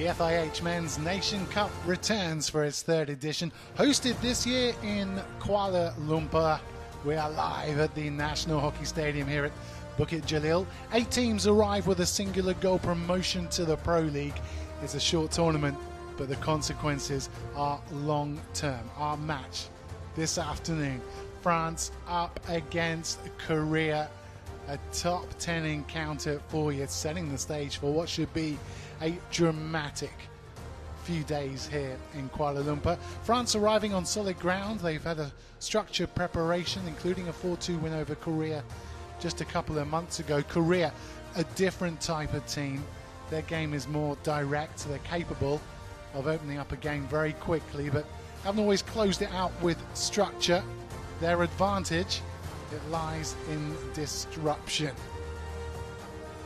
The FIH Men's Nation Cup returns for its third edition, hosted this year in Kuala Lumpur. We are live at the National Hockey Stadium here at Bukit Jalil. 8 teams arrive with a singular goal promotion to the Pro League. It's a short tournament, but the consequences are long term. Our match this afternoon, France up against Korea. A top 10 encounter for you, setting the stage for what should be a dramatic few days here in Kuala Lumpur. France arriving on solid ground. They've had a structured preparation, including a 4-2 win over Korea just a couple of months ago. Korea, a different type of team. Their game is more direct. They're capable of opening up a game very quickly, but haven't always closed it out with structure. Their advantage, it lies in disruption.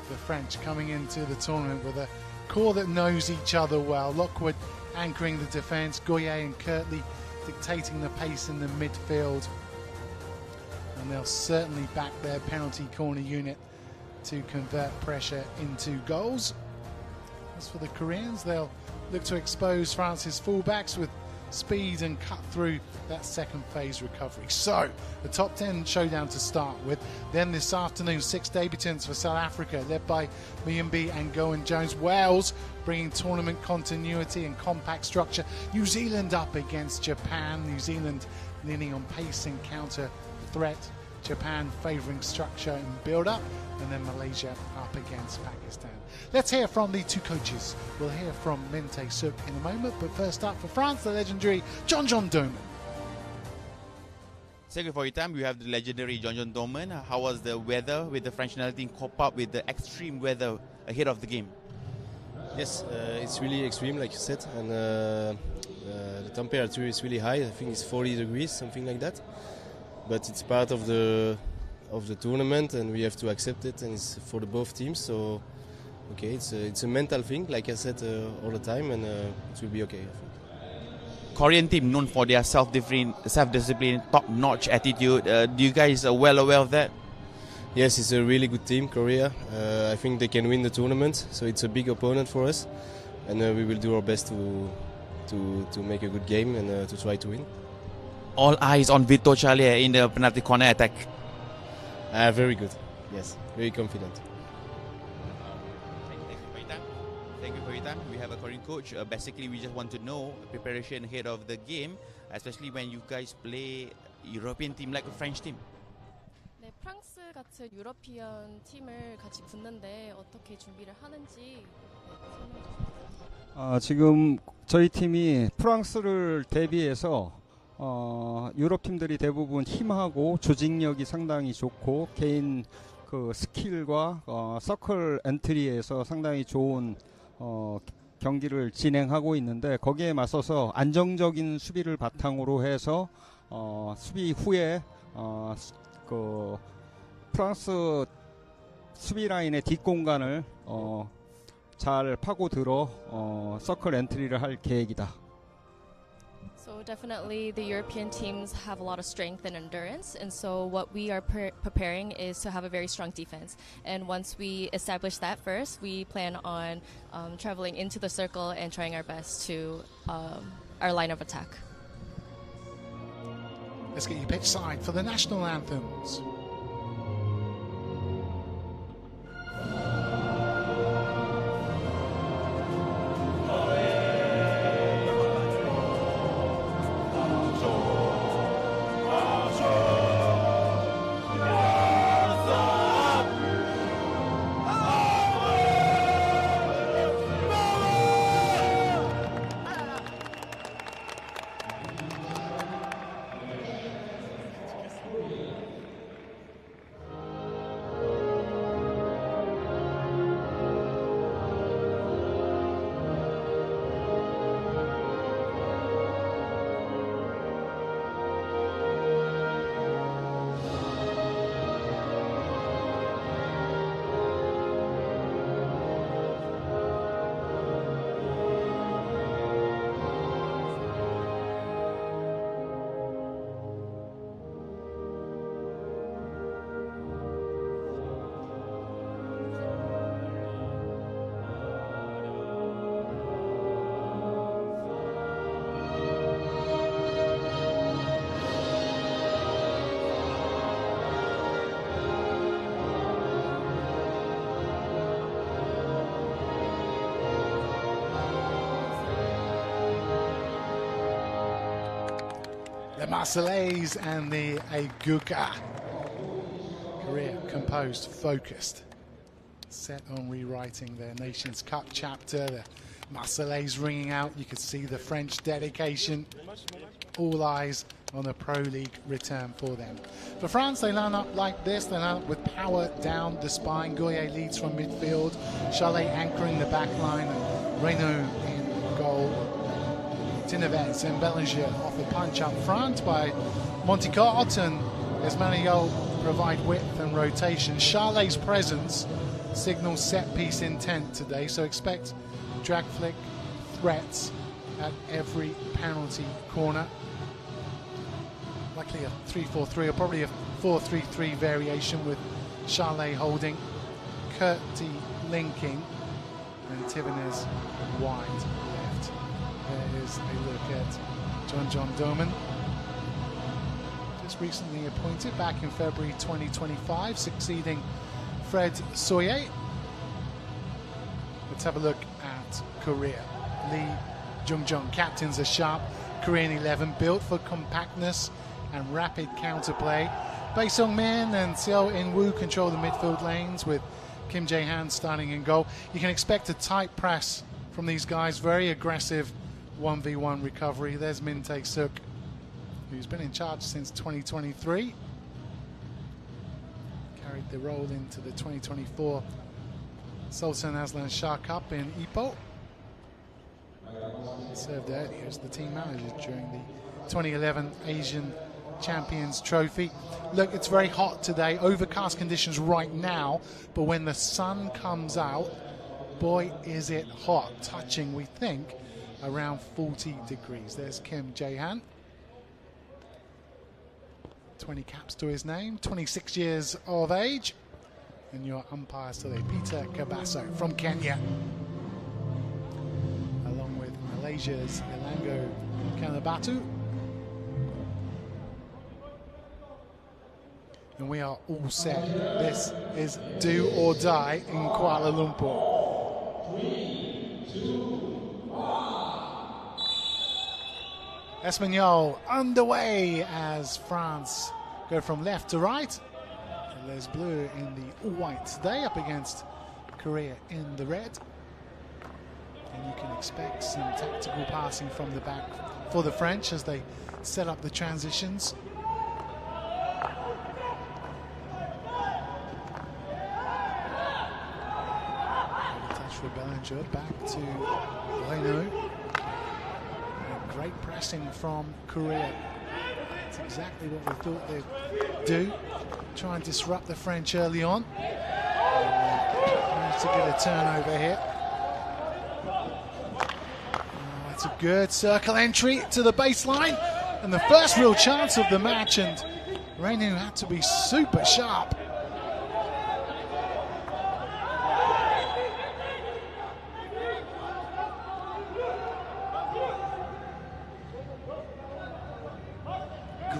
The French coming into the tournament with a core that knows each other well. Lockwood anchoring the defence, Goyer and Kirtley dictating the pace in the midfield. And they'll certainly back their penalty corner unit to convert pressure into goals. As for the Koreans, they'll look to expose France's fullbacks with speed and cut through that second phase recovery. So the top 10 showdown to start with. Then this afternoon, 6 debutants for South Africa, led by Muyimbi and Gowan Jones. Wales bringing tournament continuity and compact structure. New Zealand up against Japan. New Zealand leaning on pace and counter threat. Japan favouring structure and build-up. And then Malaysia up against Pakistan. Let's hear from the two coaches. We'll hear from Min Tae-suk in a moment, but first up for France, the legendary John Doman. Thank you for your time. We have the legendary John Doman. How was the weather with the French national team cope up with the extreme weather ahead of the game? Yes, it's really extreme, like you said, and the temperature is really high. I think it's 40 degrees, something like that. But it's part of the tournament, and we have to accept it, and it's for the both teams. So, okay, it's a mental thing, like I said all the time, and it will be okay, I think. Korean team known for their self-discipline, top-notch attitude. Do you guys are well aware of that? Yes, it's a really good team, Korea. I think they can win the tournament, so it's a big opponent for us, and we will do our best to make a good game and to try to win. All eyes on Vito Charlier in the penalty corner attack. Very good. Yes, very confident. Thank you for your time. We have a Korean coach. Basically, we just want to know preparation ahead of the game, especially when you guys play European team like a French team. 네, 프랑스 같은 유러피언 팀을 같이 붙는데 어떻게 준비를 하는지 설명해 주세요. 지금 저희 팀이 프랑스를 대비해서 유럽 팀들이 대부분 힘하고 조직력이 상당히 좋고 개인 그 스킬과 서클 엔트리에서 상당히 좋은 경기를 진행하고 있는데 거기에 맞서서 안정적인 수비를 바탕으로 해서 수비 후에 그 프랑스 수비 라인의 뒷공간을 잘 파고들어 서클 엔트리를 할 계획이다. So definitely the European teams have a lot of strength and endurance, and so what we are preparing is to have a very strong defense. And once we establish that first, we plan on traveling into the circle and trying our best to our line of attack. Let's get you pitch side for the national anthems. Marseillaise and the Aguka. Korea composed, focused, set on rewriting their Nations Cup chapter. The Marseillaise ringing out. You could see the French dedication. All eyes on a Pro League return for them. For France, they line up like this. They line up with power down the spine. Goyer leads from midfield. Charlet anchoring the back line. And Reynaud in goal. Tinevets and Bellinger off a punch up front by Monticotte, and Esmanillot provide width and rotation. Charlet's presence signals set-piece intent today, so expect drag flick threats at every penalty corner. Likely a 3-4-3 or probably a 4-3-3 variation with Charlet holding, Curti linking, and Tivenez wide left. There is a look at John Doman, just recently appointed back in February 2025, succeeding Fred Soye. Let's have a look at Korea. Lee Jung-jung captains a sharp Korean 11 built for compactness and rapid counterplay. Bae Sung-min and Seo In-woo control the midfield lanes, with Kim Jae-han starting in goal. You can expect a tight press from these guys, very aggressive 1v1 recovery. There's Min Tae-suk, who's been in charge since 2023. Carried the role into the 2024 Sultan Aslan Shah Cup in Ipoh. Served earlier as the team manager during the 2011 Asian Champions Trophy. Look, it's very hot today, overcast conditions right now, but when the sun comes out, boy is it hot, touching, we think, around 40 degrees. There's Kim Jae-han, 20 caps to his name, 26 years of age, and your umpires today, Peter Kabaso from Kenya, along with Malaysia's Elango Kanabatu. And we are all set. This is do or die in Kuala Lumpur. 3, 2, 1. Espanol underway as France go from left to right. Les Bleus in the white today up against Korea in the red. And you can expect some tactical passing from the back for the French as they set up the transitions. Bellinger back to Reynaud. And great pressing from Korea. That's exactly what we thought they'd do. Try and disrupt the French early on. Managed to get a turnover here. That's a good circle entry to the baseline. And the first real chance of the match. And Reynaud had to be super sharp.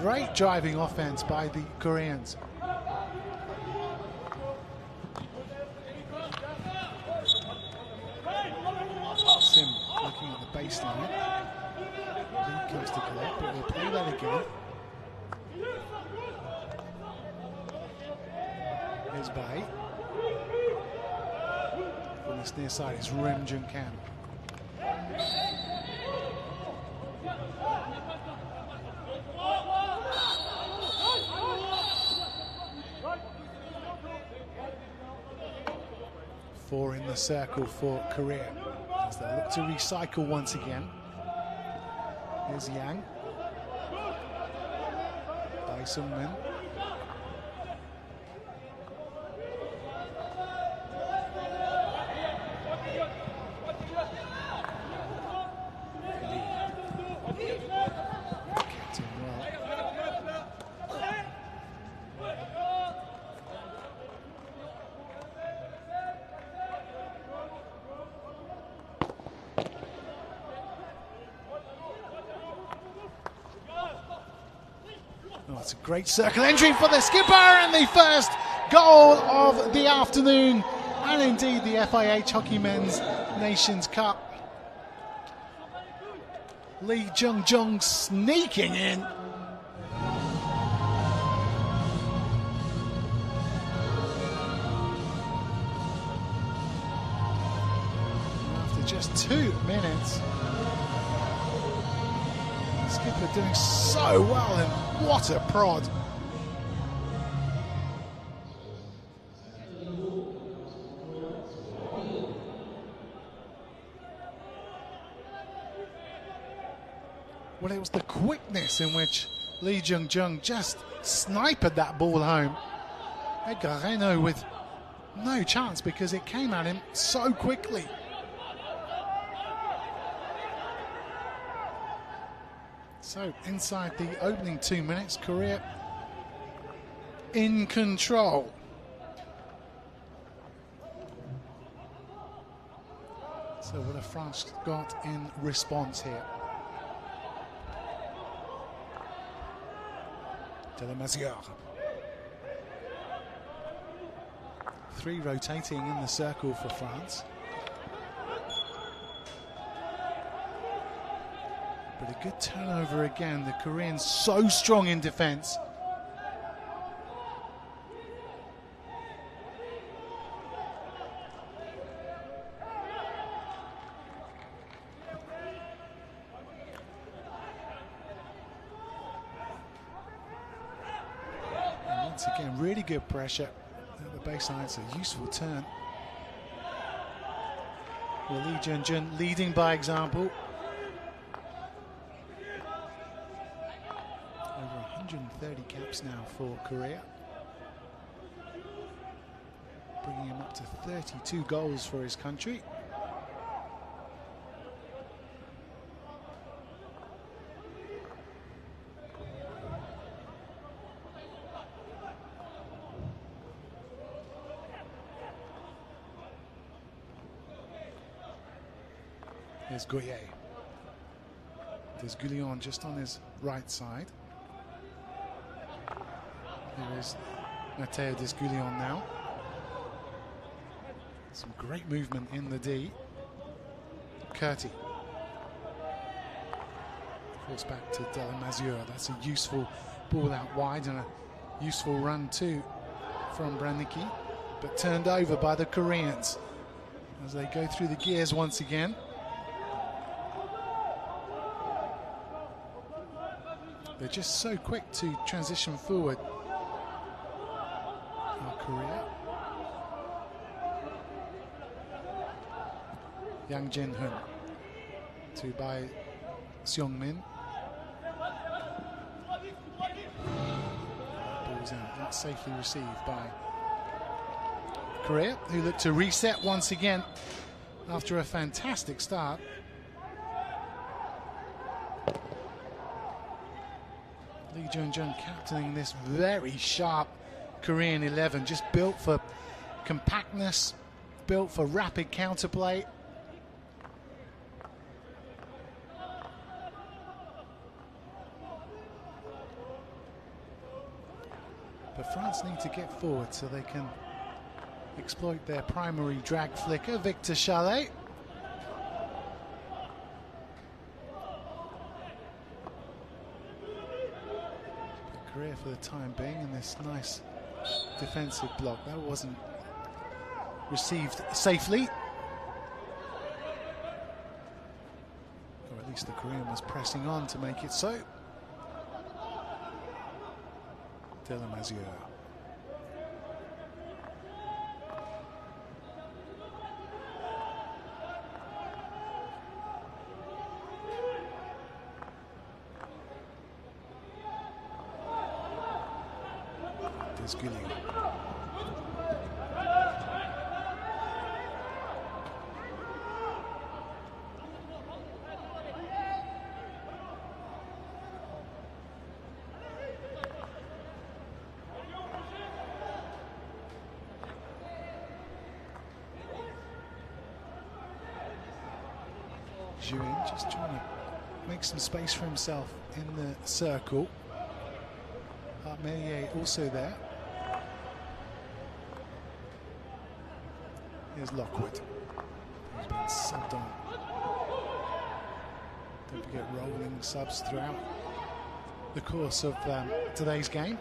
Great driving offense by the Koreans. Sim looking at the baseline. Lee comes to collect, but we'll play that again. Here's Bae. From this near side is Rim Jun Kan. Four in the circle for Korea as they look to recycle once again. Here's Yang. Bae Sung-min. Oh, it's a great circle entry for the skipper, and the first goal of the afternoon, and indeed the FIH Hockey Men's Nations Cup. Lee Jung-jung sneaking in just 2 minutes. Skipper doing so well, and what a prod. Well, it was the quickness in which Lee Jung-jung just sniped that ball home. Edgar Reynaud with no chance because it came at him so quickly. So inside the opening 2 minutes, Korea in control. So what have France got in response here? De la Masière. 3 rotating in the circle for France. But a good turnover again. The Koreans so strong in defense. And once again, really good pressure at the baseline. It's a useful turn. Well, Lee Jun-jun leading by example. Over 130 caps now for Korea. Bringing him up to 32 goals for his country. There's Goyer. There's Goulion just on his right side. There is Matteo Desgoulion now. Some great movement in the D. Curti. Falls back to De La Masière. That's a useful ball out wide and a useful run too from Branicki, but turned over by the Koreans as they go through the gears once again. They're just so quick to transition forward. Korea. Yang Jin-hun to by Seong-min. Ball's out, not safely received by Korea, who look to reset once again after a fantastic start. Lee Jun-jun captaining this very sharp Korean 11, just built for compactness, built for rapid counterplay. But France need to get forward so they can exploit their primary drag flicker, Victor Chalet. But Korea for the time being in this nice defensive block. That wasn't received safely. Or at least the Korean was pressing on to make it so. De La Masière. Desgoulion. Zhuin just trying to make some space for himself in the circle. Melier also there. Here's Lockwood. He's been subbed on. Don't forget rolling subs throughout the course of today's game.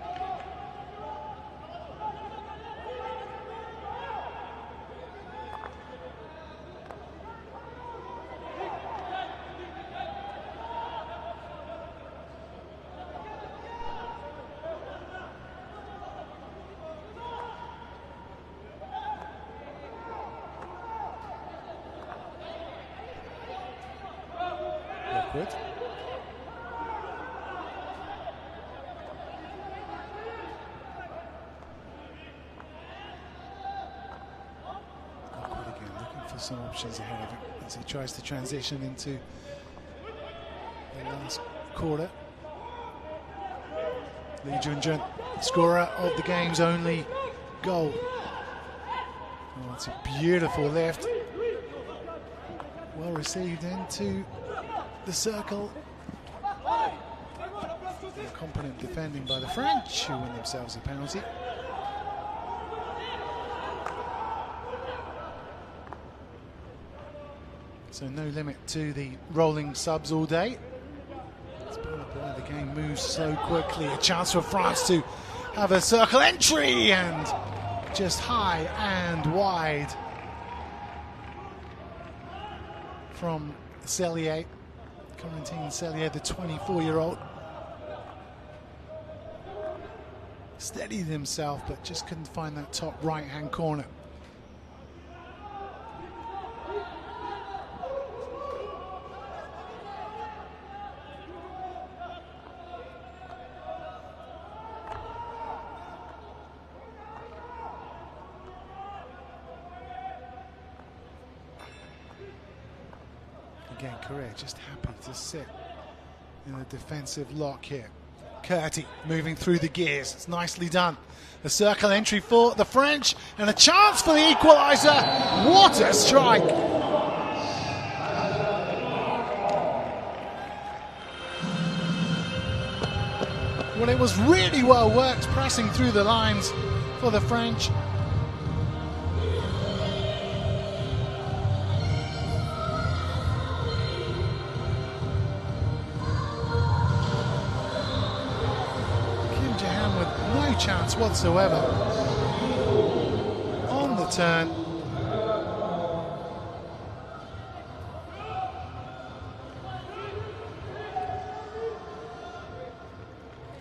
backward. Backward again, looking for some options ahead of him as he tries to transition into the last quarter. Lee Junjun, scorer of the game's only goal. Oh, it's a beautiful lift. Well received into the circle. And competent defending by the French, who win themselves a penalty. So no limit to the rolling subs all day. It's part of why the game moves so quickly. A chance for France to have a circle entry, and just high and wide from Cellier, Corentin Cellier, the 24-year-old. Steadied himself, but just couldn't find that top right-hand corner. Again, Korea just happy to sit in a defensive lock here. Curti moving through the gears. It's nicely done. The circle entry for the French, and a chance for the equaliser. What a strike! Well, it was really well worked, pressing through the lines for the French. Chance whatsoever on the turn.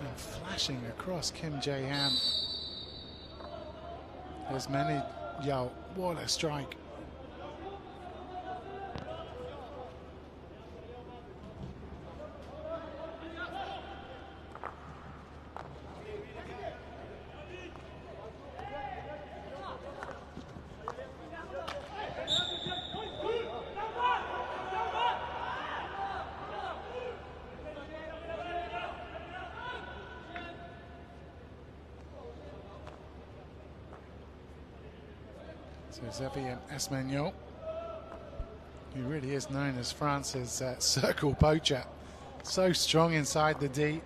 And flashing across Kim Jae-ham. There's many. Yo, what a strike. So Xavier Esmagnol, who really is known as France's circle poacher, so strong inside the D.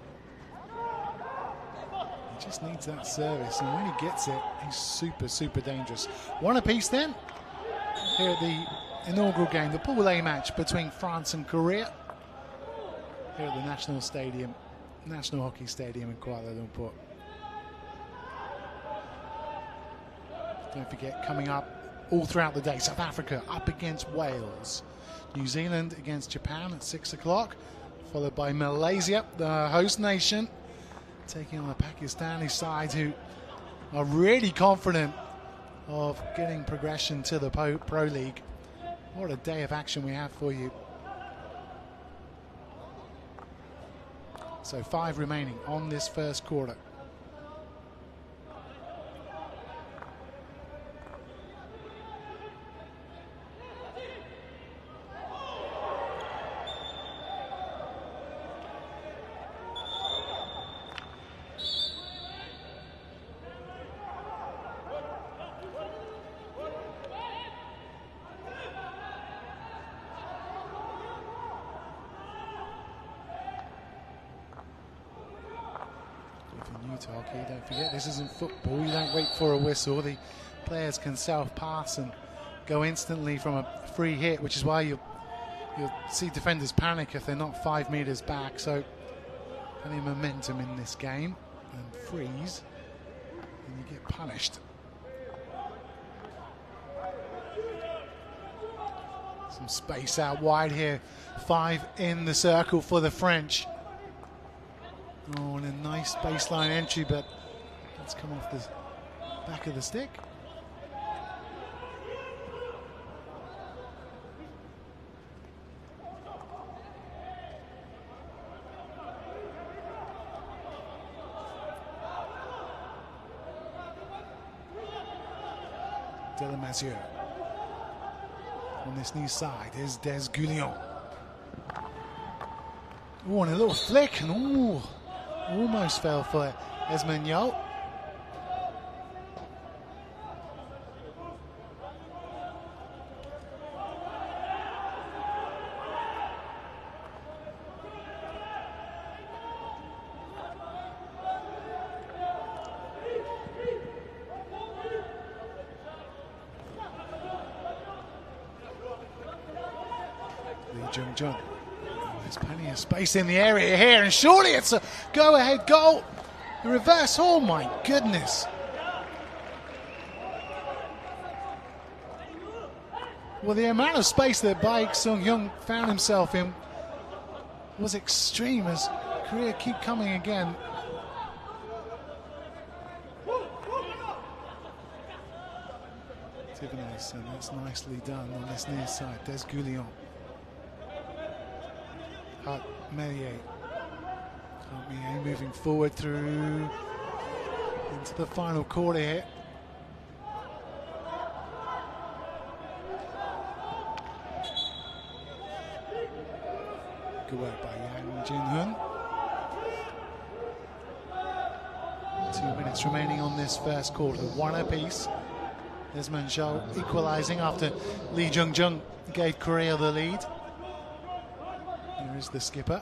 He just needs that service, and when he gets it, he's super dangerous. One apiece then, here at the inaugural game, the Pool A match between France and Korea, here at the National Hockey Stadium in Kuala Lumpur. Don't forget, coming up all throughout the day, South Africa up against Wales, New Zealand against Japan at 6 o'clock, followed by Malaysia, the host nation, taking on the Pakistani side, who are really confident of getting progression to the Pro League. What a day of action we have for you. So 5 remaining on this first quarter. Hockey, don't forget, this isn't football. You don't wait for a whistle. The players can self-pass and go instantly from a free hit, which is why you'll see defenders panic if they're not 5 meters back. So any momentum in this game, and freeze, and you get punished. Some space out wide here. 5 in the circle for the French. Oh, and a nice baseline entry, but that's come off the back of the stick. Delamasieux. On this new side is Des Goulion. Oh, and a little flick, and almost fell for Esmagnol. Jung. There's plenty of space in the area here, and surely it's a go-ahead goal. The reverse, oh my goodness. Well, the amount of space that Baek Sung-hyun found himself in was extreme as Korea keep coming again. Tivenes, and that's nicely done on this near side. Des Goulion. Melier moving forward through into the final quarter here. Good work by Yang Jin-hun. 2 minutes remaining on this first quarter, one apiece. Esmagnol equalising after Lee Jung gave Korea the lead. Here is the skipper.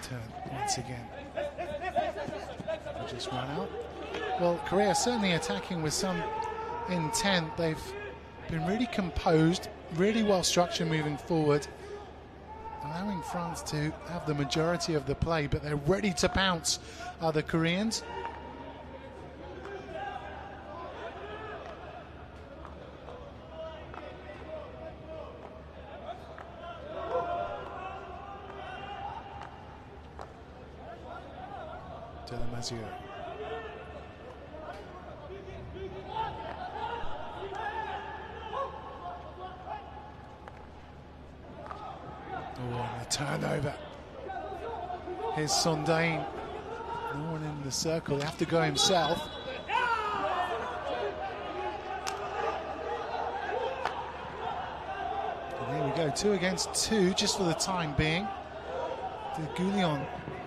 Turn once again. Just run out. Well, Korea certainly attacking with some intent. They've been really composed, really well structured moving forward, allowing France to have the majority of the play, but they're ready to pounce, are the Koreans. Delamasieux. Oh, and a turnover. Here's Sondain. No one in the circle. They have to go himself. And here we go. 2 against 2 just for the time being. De Goulion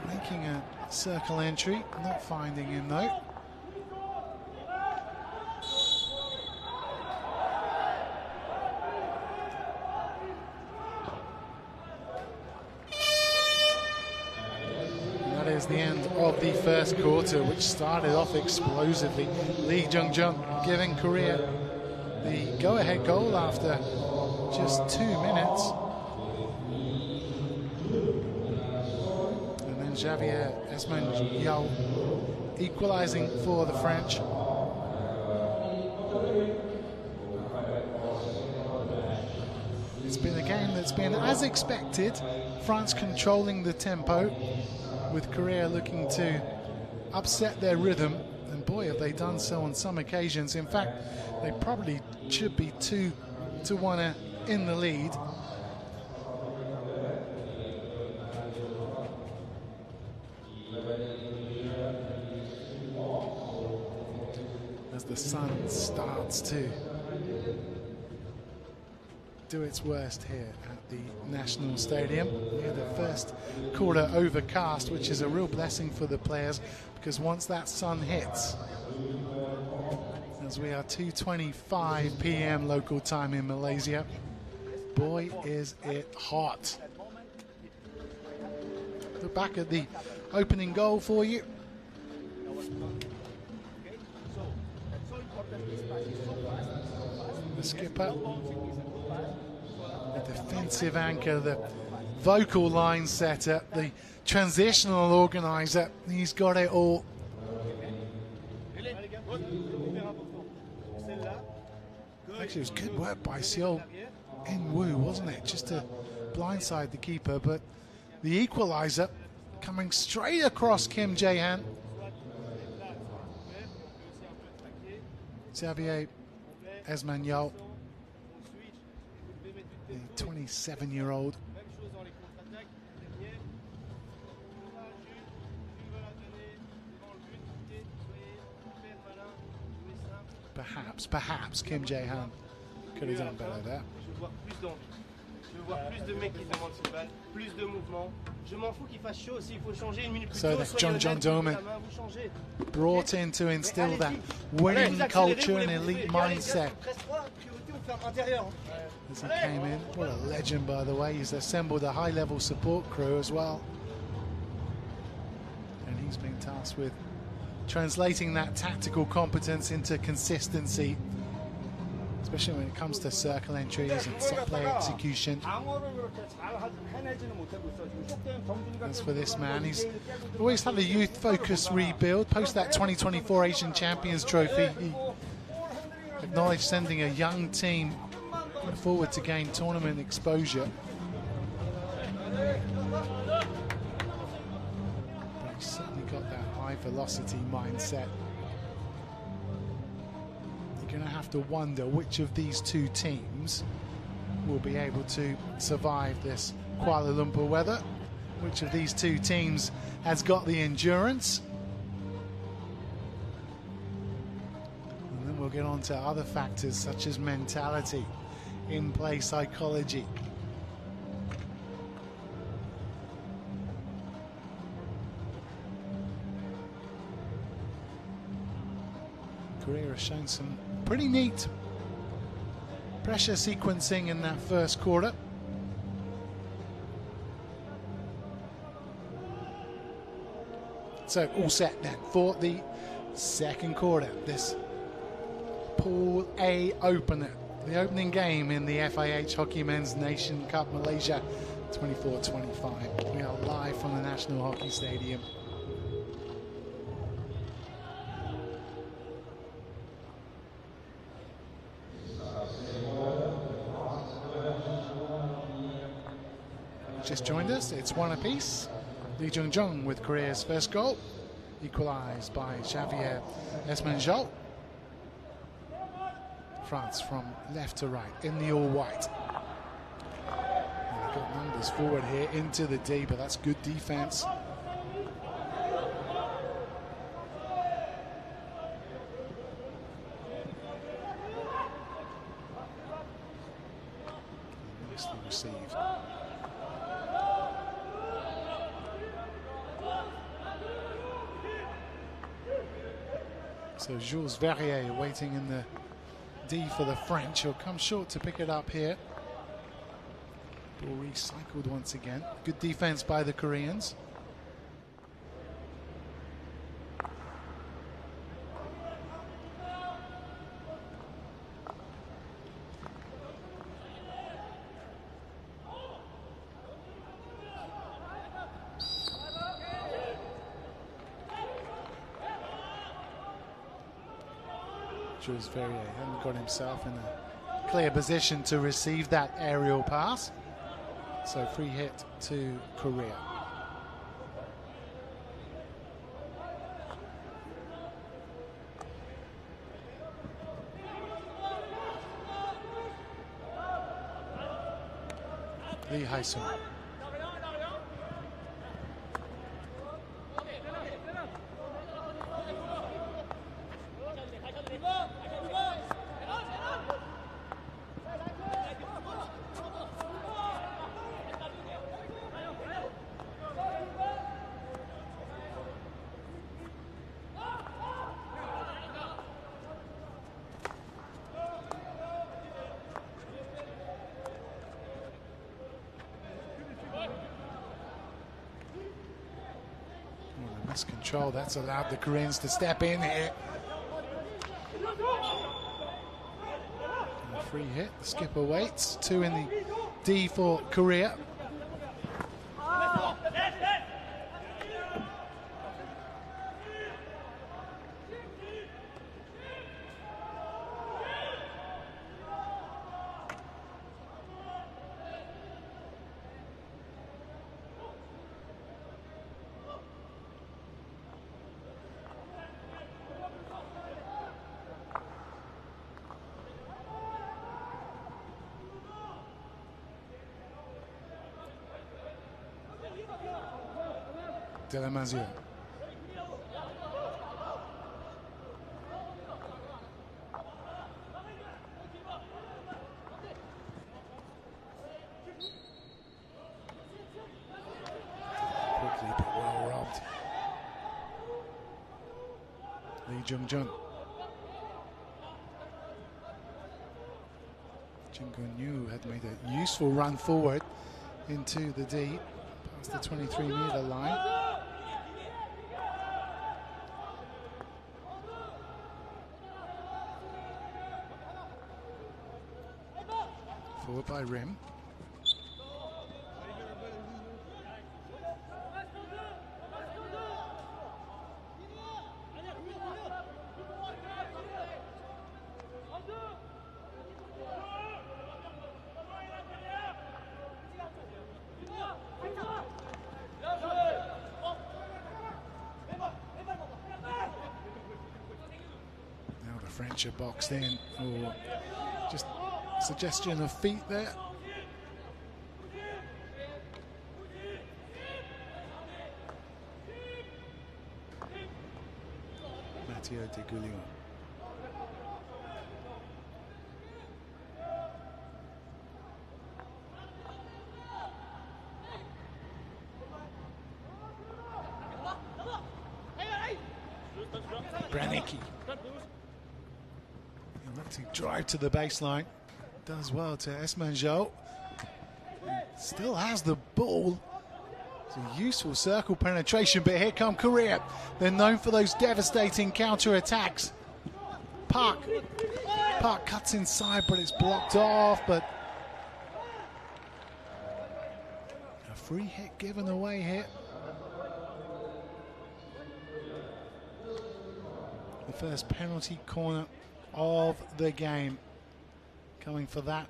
making a circle entry, not finding him though. And that is the end of the first quarter, which started off explosively. Lee Jung giving Korea the go-ahead goal after just 2 minutes. Javier Esmagnol equalising for the French. It's been a game that's been as expected. France controlling the tempo, with Korea looking to upset their rhythm, and boy have they done so on some occasions. In fact, they probably should be 2-1 in the lead. As the sun starts to do its worst here at the National Stadium. We had the first quarter overcast, which is a real blessing for the players, because once that sun hits, as we are 2:25 p.m. local time in Malaysia, boy is it hot. Look back at the opening goal for you. The skipper, the defensive anchor, the vocal line setter, the transitional organizer. He's got it all. Actually, it was good work by Seol In-woo, wasn't it? Just to blindside the keeper, but the equalizer coming straight across Kim Jae-han. Xavier Esmagnol, the 27-year-old. Perhaps Kim Jae-han could have done better there. So that's John Doman brought in to instill that winning culture and elite mindset. As he came in, what a legend, by the way. He's assembled a high-level support crew as well. And he's been tasked with translating that tactical competence into consistency, especially when it comes to circle entries and set play execution. As for this man, he's always had a youth-focused rebuild. Post that 2024 Asian Champions Trophy, he acknowledged sending a young team forward to gain tournament exposure. But he's certainly got that high-velocity mindset. You're going to have to wonder which of these two teams will be able to survive this Kuala Lumpur weather. Which of these two teams has got the endurance? And then we'll get on to other factors such as mentality, in-play psychology. Korea has shown some pretty neat pressure sequencing in that first quarter. So all set then for the second quarter. This Pool A opener, the opening game in the FIH Hockey Men's Nation Cup Malaysia 24-25. We are live from the National Hockey Stadium. Just joined us, it's one apiece. Lee Jung-jung with Korea's first goal, equalised by Xavier Esmagnol. France from left to right in the all-white. And they've got numbers forward here into the D, but that's good defence. Nicely received. So Jules Verrier waiting in the D for the French. He'll come short to pick it up here. Ball recycled once again. Good defense by the Koreans. Jules Verrier hadn't got himself in a clear position to receive that aerial pass. So free hit to Korea. Lee Hai-sung. Control, that's allowed the Koreans to step in here. And a free hit, the skipper waits. Two in the D for Korea. de la Masure. Quickly but well robbed. Lee Jung-jun. Jin Gun-yu had made a useful run forward into the D, past the 23-meter line. Forward by Rim. Now the French are boxed in. Oh, just suggestion of feet there. Matteo De Goulion. Branicki. Let's drive to the baseline. Does well to Esmanjot. Still has the ball. It's a useful circle penetration, but here come Korea. They're known for those devastating counter-attacks. Park cuts inside, but it's blocked off. But a free hit given away here. The first penalty corner of the game. Coming for that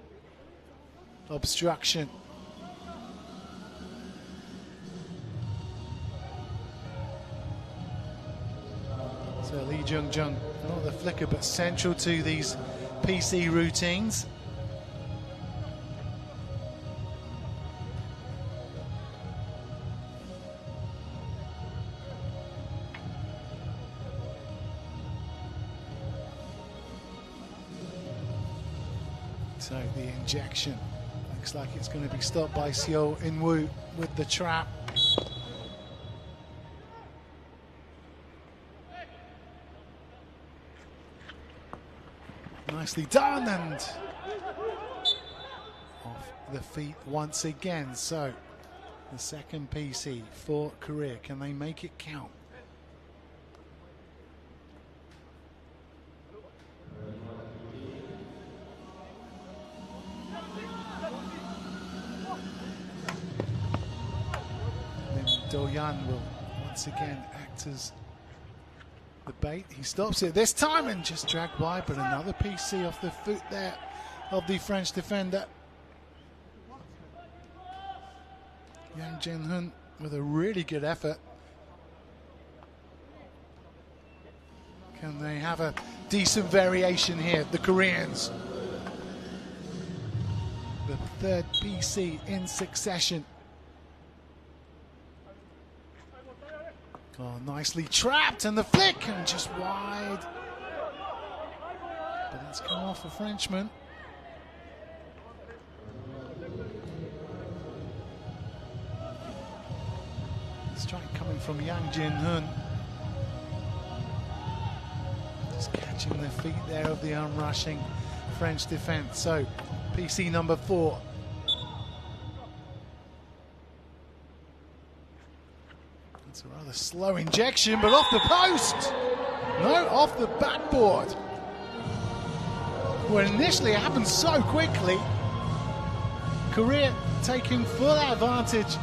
obstruction. So Lee Jung-jun, not the flicker, but central to these PC routines. So the injection looks like it's going to be stopped by Seo In-woo with the trap. Nicely done, and off the feet once again. So the second PC for Korea. Can they make it count? Do-yeon will once again act as the bait. He stops it this time and just dragged wide, but another PC off the foot there of the French defender. Yang Jin-hun with a really good effort. Can they have a decent variation here, the Koreans? The third PC in succession. Oh, nicely trapped, and the flick, and just wide. But it's come off a Frenchman. Strike coming from Yang Jin-hun. Just catching the feet there of the unrushing French defense. So, PC number 4. It's a rather slow injection, but off the post. No, off the backboard. Well, initially it happened so quickly. Korea taking full advantage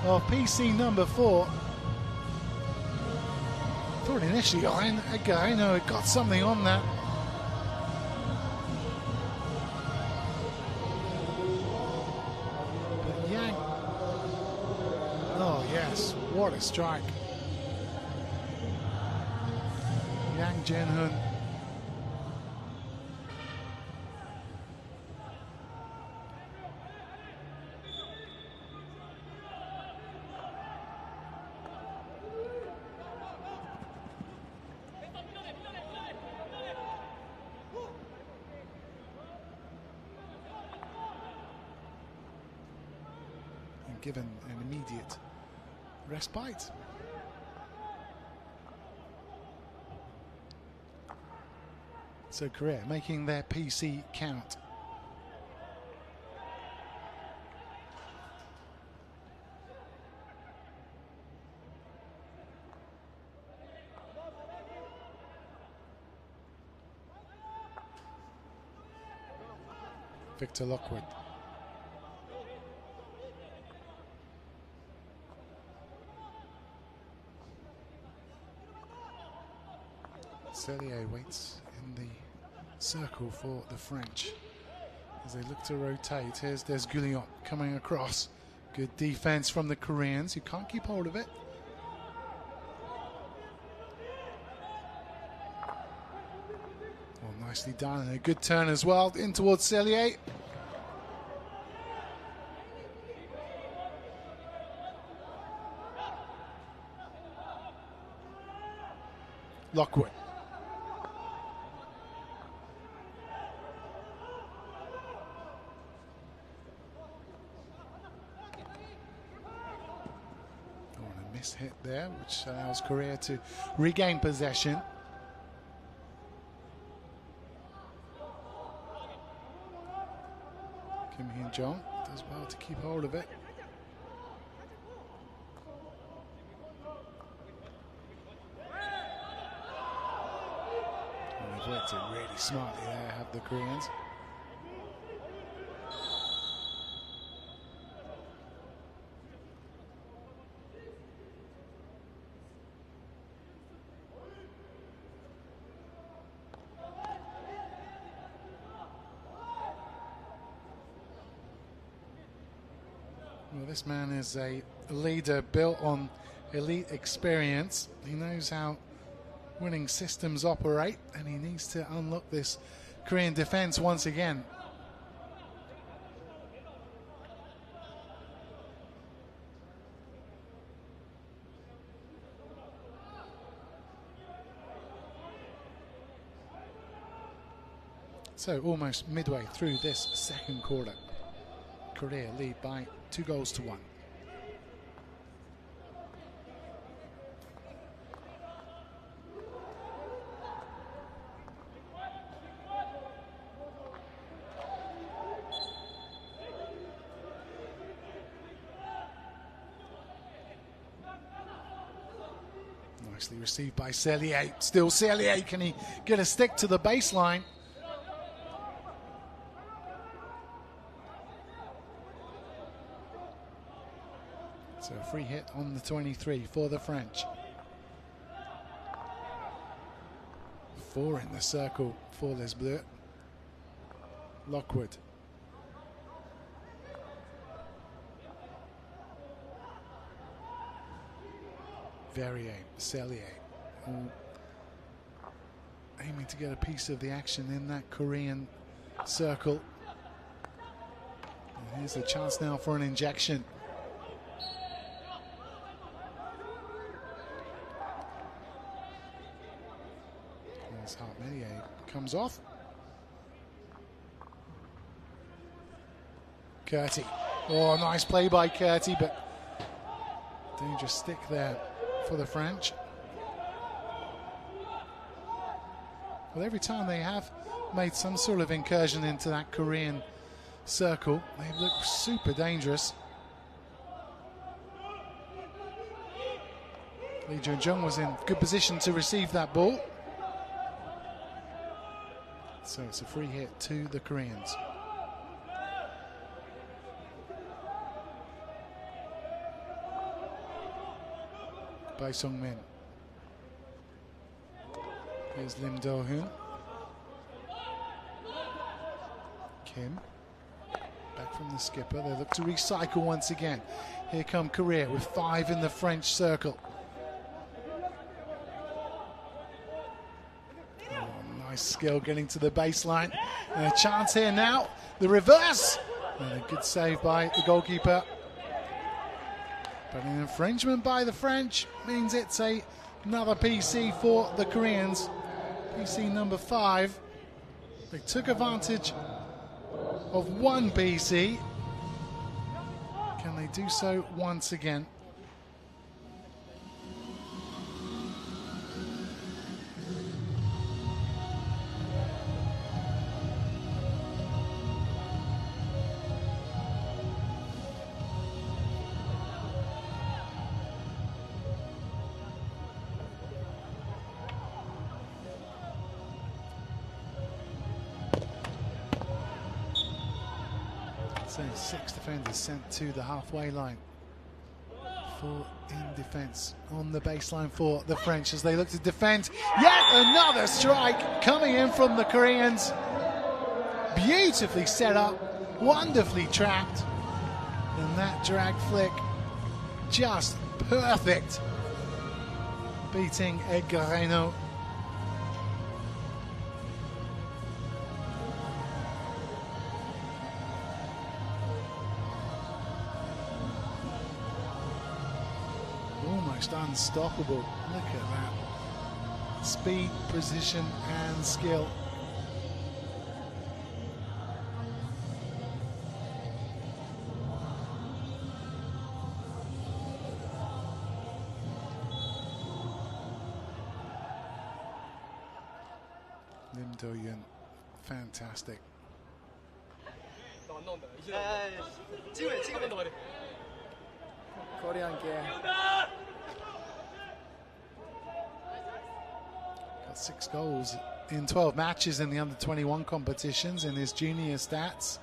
of PC number 4. Thought initially I know it got something on that. But Yang, oh yes, what a strike. Yang Jin-hun. and given an immediate respite. So Korea making their PC count. Victor Lockwood. Cellier waits in the circle for the French as they look to rotate. Here's Desgoulion coming across. Good defense from the Koreans, who can't keep hold of it. Oh, nicely done, and a good turn as well in towards Cellier. Lockwood. Hit there, which allows Korea to regain possession. Kim Hyun-jong does well to keep hold of it. And they've worked it really smartly there, have the Koreans. Well, this man is a leader built on elite experience. He knows how winning systems operate, and he needs to unlock this Korean defense once again. So almost midway through this second quarter, Korea lead by 2-1. Nicely received by Cellier. Still Cellier, can he get a stick to the baseline? So a free hit on the 23 for the French. 4 in the circle for Les Bleus. Lockwood. Verrier, Cellier, all aiming to get a piece of the action in that Korean circle. And here's a chance now for an injection. Medier comes off. Curti. Oh, nice play by Curti, but dangerous stick there for the French. Well, every time they have made some sort of incursion into that Korean circle, they look super dangerous. Lee Jung was in good position to receive that ball. So it's a free hit to the Koreans. By Sung-min. Here's Lim Do-hoon. Kim. Back from the skipper. They look to recycle once again. Here come Korea with 5 in the French circle. Skill getting to the baseline, and a chance here now, the reverse, and a good save by the goalkeeper, but an infringement by the French means it's another PC for the Koreans. PC number 5. They took advantage of one PC Can they do so once again? So 6 defenders sent to the halfway line. 4 in defense on the baseline for the French as they look to defend. Yet another strike coming in from the Koreans. Beautifully set up, wonderfully trapped. And that drag flick just perfect. Beating Edgar Reynaud. Almost unstoppable. Look at that. Speed, precision, and skill. Lim Do-yeon, fantastic. Got 6 goals in 12 matches in the under-21 competitions in his junior stats.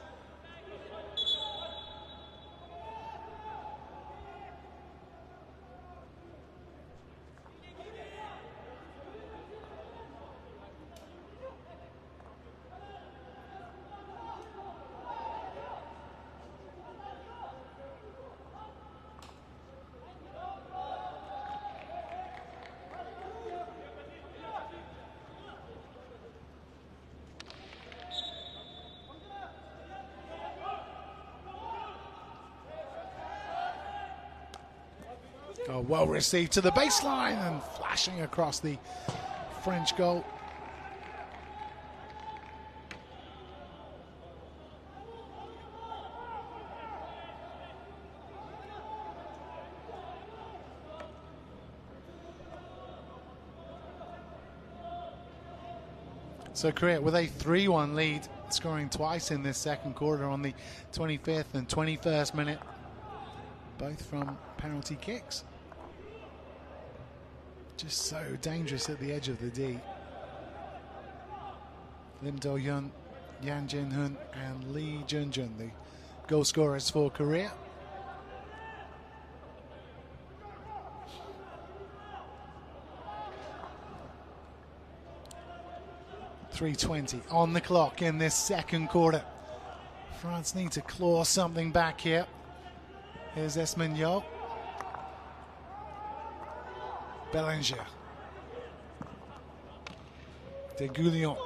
Oh, well received to the baseline and flashing across the French goal. So Korea with a 3-1 lead, scoring twice in this second quarter on the 25th and 21st minute, both from penalty kicks. Just so dangerous at the edge of the D. Lim Do-yeon, Yang Jin-hun and Lee Jun-jun, the goal scorers for Korea. .320 on the clock in this second quarter. France need to claw something back here. Here's Esmagnon. Bellinger. Degulion.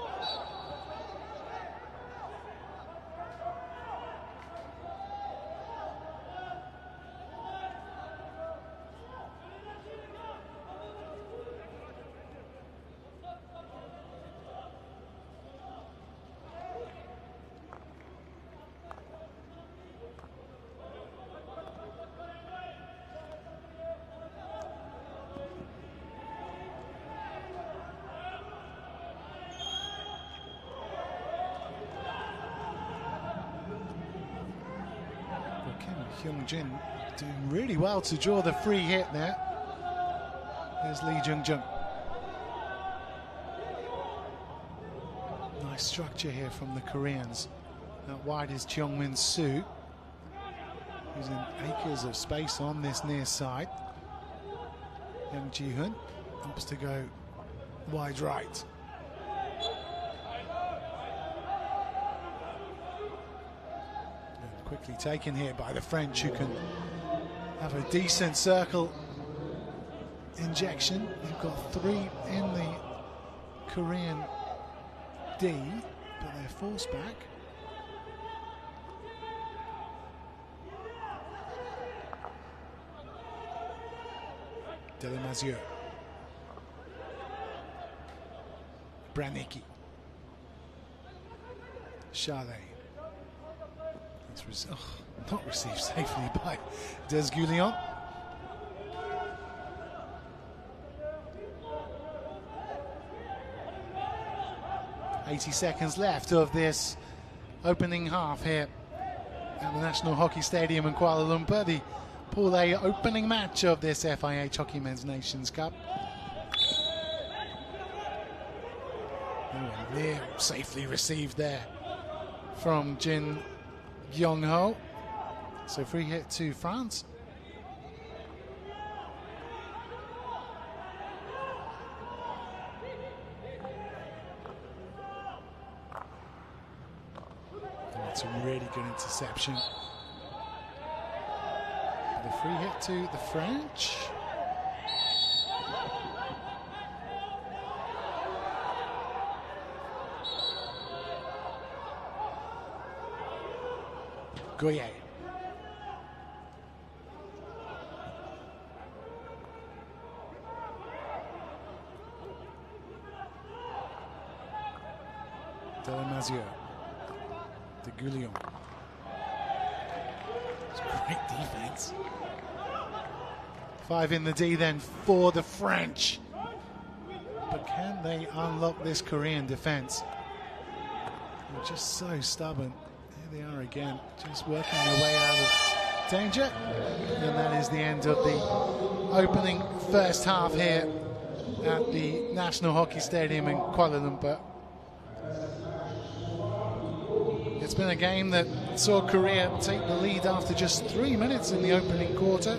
Hyung-jin doing really well to draw the free hit there. There's Lee Jung-jung. Nice structure here from the Koreans. Out wide is Cheong-min Soo, who's in acres of space on this near side. Young Ji-hun opts to go wide right. Quickly taken here by the French, who can have a decent circle injection. They've got 3 in the Korean D, but they're forced back. Delamazieux. Branicki. Charlet. not received safely by Des Goulion. "80 seconds left of this opening half here at the National Hockey Stadium in Kuala Lumpur, the Pool A opening match of this FIH Hockey Men's Nations Cup. There, safely received there from Jin Yong-ho. So free hit to France. That's a really good interception. The free hit to the French. Goyer. Delamazio. De Goulion. It's great defense. 5 in the D then for the French. But can they unlock this Korean defense? They're just so stubborn. There they are again, just working their way out of danger. And that is the end of the opening first half here at the National Hockey Stadium in Kuala Lumpur. It's been a game that saw Korea take the lead after just 3 minutes in the opening quarter.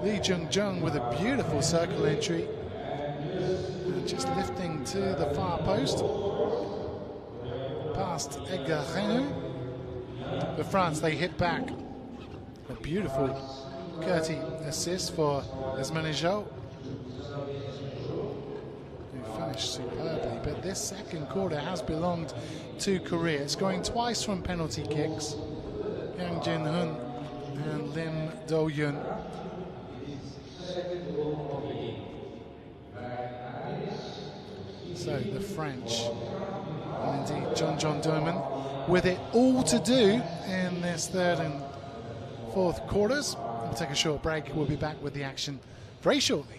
Lee Jung-jung with a beautiful circle entry. And just lifting to the far post. Past Edgar Renou. For France, they hit back. A beautiful Curti assist for Esmenejau, who finished superbly. But this second quarter has belonged to Korea. It's going twice from penalty kicks. Yang Jin-hun and Lim Do-yun. So the French, and indeed John Doman, with it all to do in this third and fourth quarters. We'll take a short break. We'll be back with the action very shortly.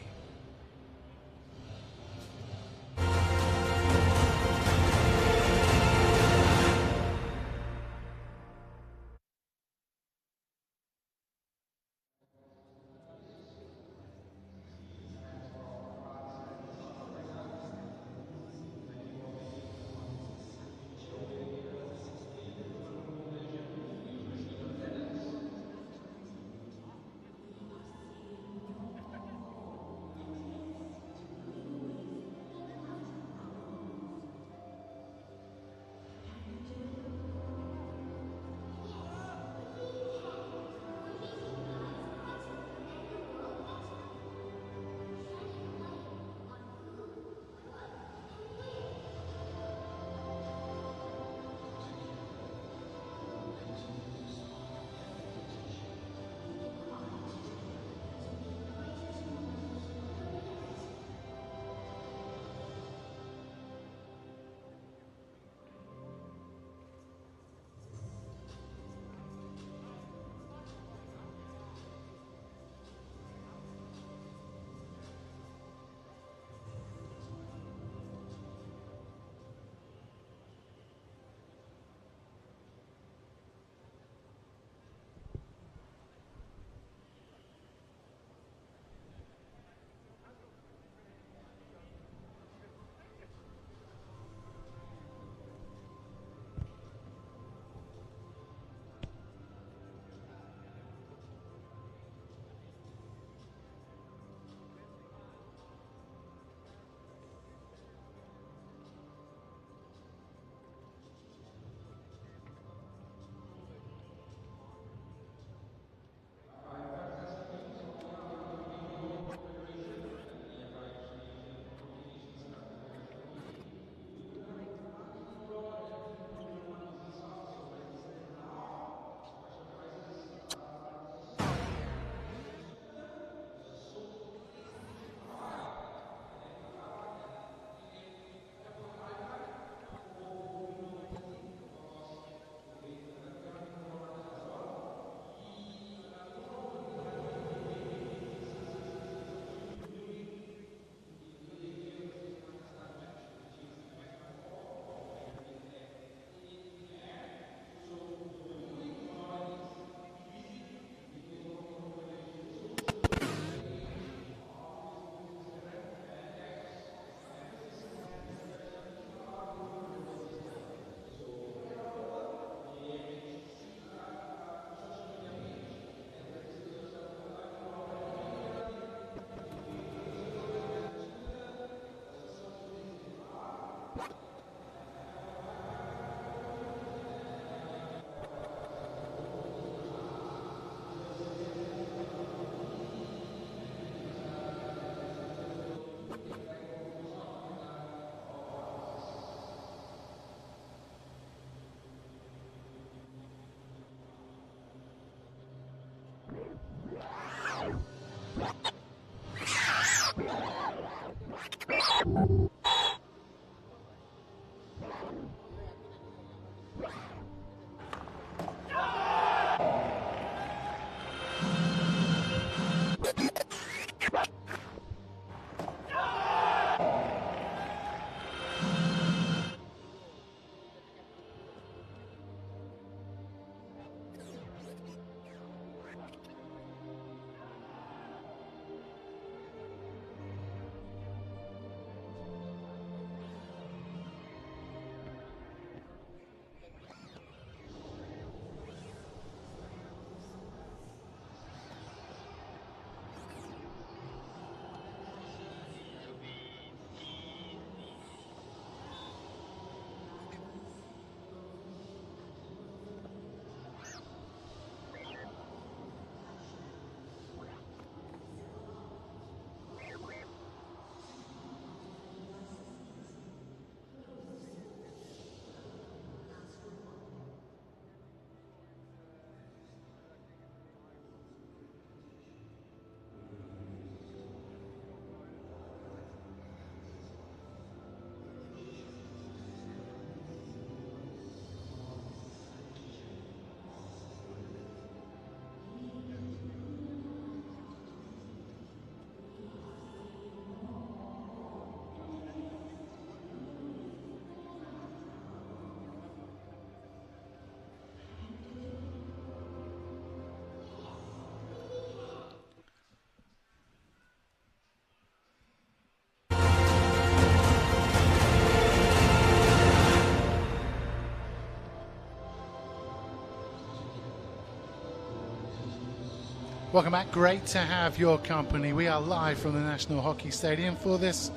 Welcome back. Great to have your company. We are live from the National Hockey Stadium for this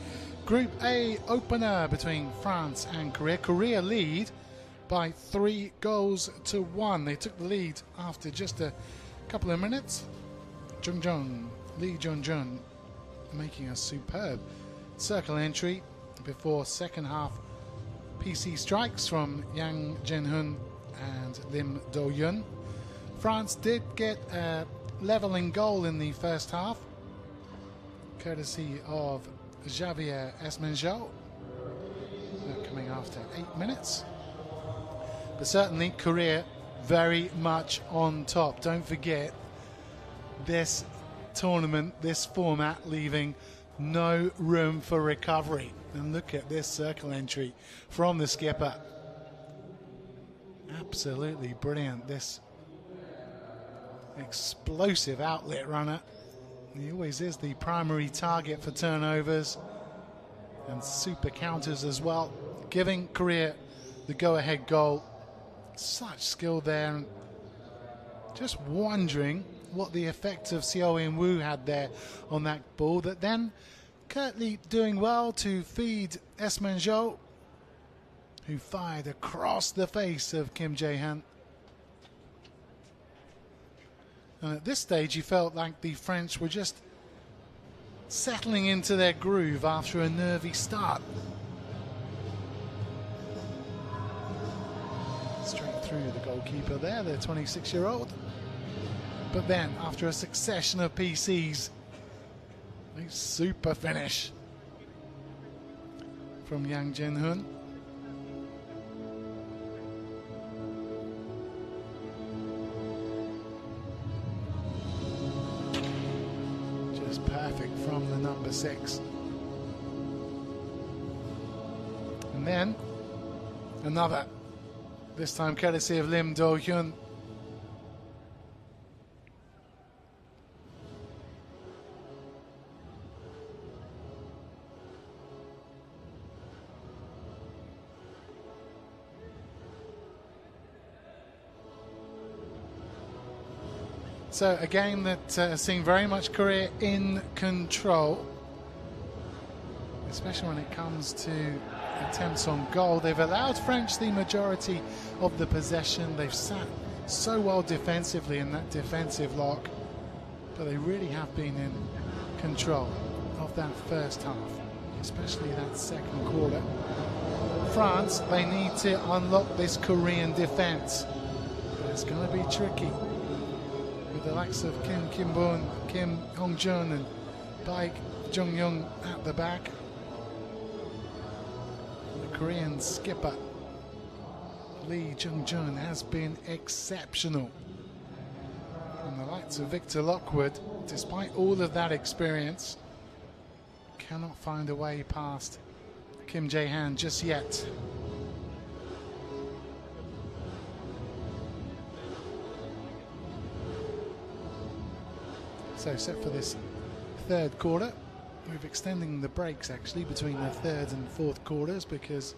Group A opener between France and Korea. Korea lead by 3-1. They took the lead after just a couple of minutes. Lee Jung-jun making a superb circle entry before second half PC strikes from Yang Jin-hun and Lim Do-yun. France did get a leveling goal in the first half, courtesy of Javier Esmenjau, coming after 8 minutes. But certainly Korea very much on top. Don't forget, this tournament, this format, leaving no room for recovery. And look at this circle entry from the skipper. Absolutely brilliant. This explosive outlet runner. He always is the primary target for turnovers and super counters as well, giving Korea the go-ahead goal. Such skill there. And just wondering what the effect of Seo In-woo had there on that ball, that then Kurtley doing well to feed Esmenjau, who fired across the face of Kim Jae-han. And at this stage, you felt like the French were just settling into their groove after a nervy start. Straight through the goalkeeper there, the 26-year-old. But then, after a succession of PCs, a super finish from Yang Jin-hun. Perfect from the number 6. And then another, this time courtesy of Lim Do-hyun. So a game that has seen very much Korea in control, especially when it comes to attempts on goal. They've allowed French the majority of the possession. They've sat so well defensively in that defensive lock, but they really have been in control of that first half, especially that second quarter. France, they need to unlock this Korean defense, but it's going to be tricky. The likes of Kim Kim-bun, Kim Hong-jun and Baek Jung-young at the back. Korean skipper Lee Jung-jun has been exceptional. And the likes of Victor Lockwood, despite all of that experience, cannot find a way past Kim Jae-han just yet. So set for this third quarter. We're extending the breaks actually between the third and fourth quarters because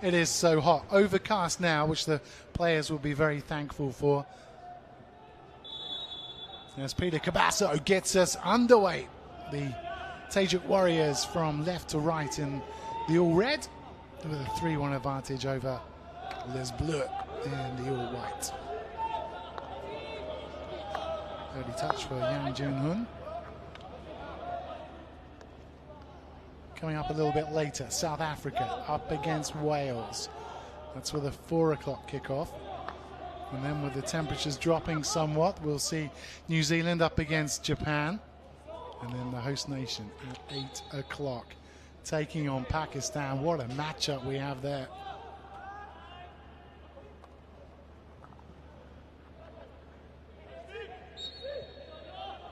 it is so hot. Overcast now, which the players will be very thankful for. As Peter Cabasso gets us underway. The Taejuk Warriors from left to right in the all-red with a 3-1 advantage over Les Bleus in the all-white. Early touch for Yang Jun-hoon. Coming up a little bit later, South Africa up against Wales. That's with a 4 o'clock kickoff. And then with the temperatures dropping somewhat, we'll see New Zealand up against Japan. And then the host nation at 8 o'clock taking on Pakistan. What a matchup we have there.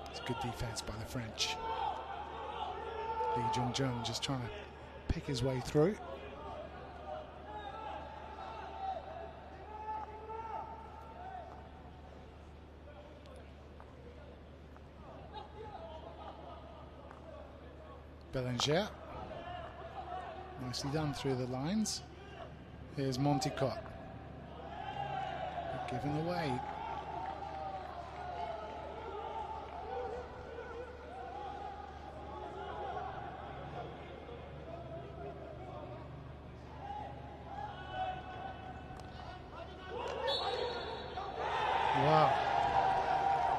It's good defense by the French. Lee Jung-jun just trying to pick his way through. Belanger. Nicely done through the lines. Here's Monticott. Given away. Wow.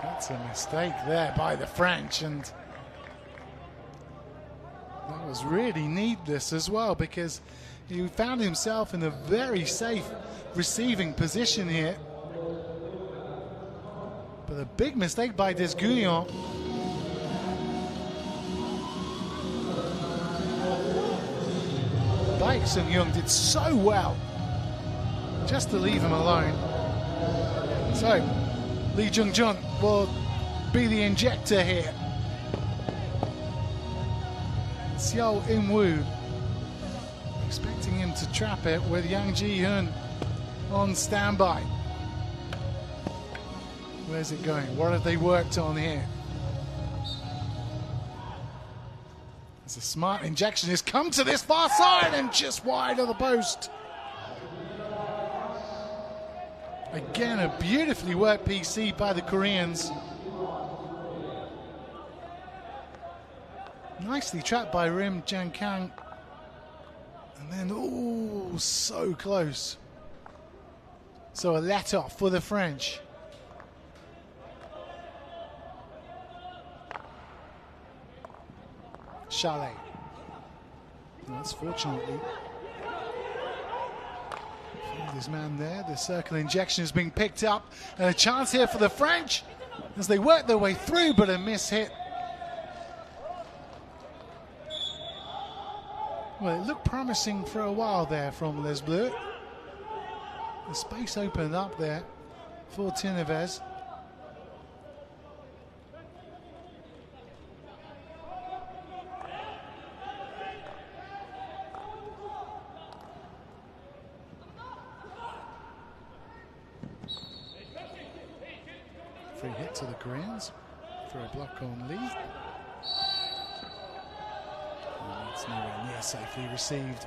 That's a mistake there by the French, and that was really needless as well because he found himself in a very safe receiving position here. But a big mistake by Desguillon. Baek Sung-young did so well just to leave him alone. So Lee Jung-jun will be the injector here. Seo In-woo expecting him to trap it with Yang Ji-hoon on standby. Where's it going? What have they worked on here? It's a smart injection. It's come to this far side and just wide of the post. Again, a beautifully worked PC by the Koreans. Nicely trapped by Rim Jankang. And then, oh, so close. So a let-off for the French. Chalet. That's fortunately. This man there, the circle injection is being picked up. And a chance here for the French as they work their way through, but a miss hit. Well, it looked promising for a while there from Les Bleus. The space opened up there for Tinevez. Free hit to the Koreans for a block on Lee. It's nowhere near safely received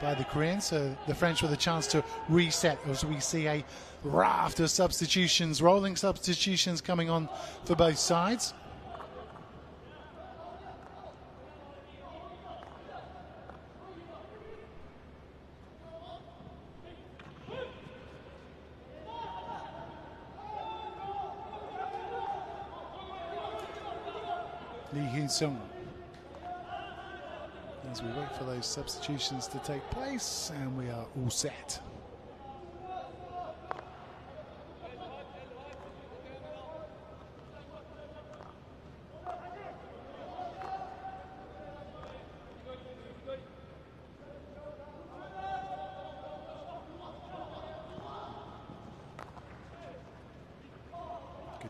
by the Koreans, so the French with a chance to reset as we see a raft of substitutions, rolling substitutions coming on for both sides. Lee Hyun-sung. As we wait for those substitutions to take place, and we are all set.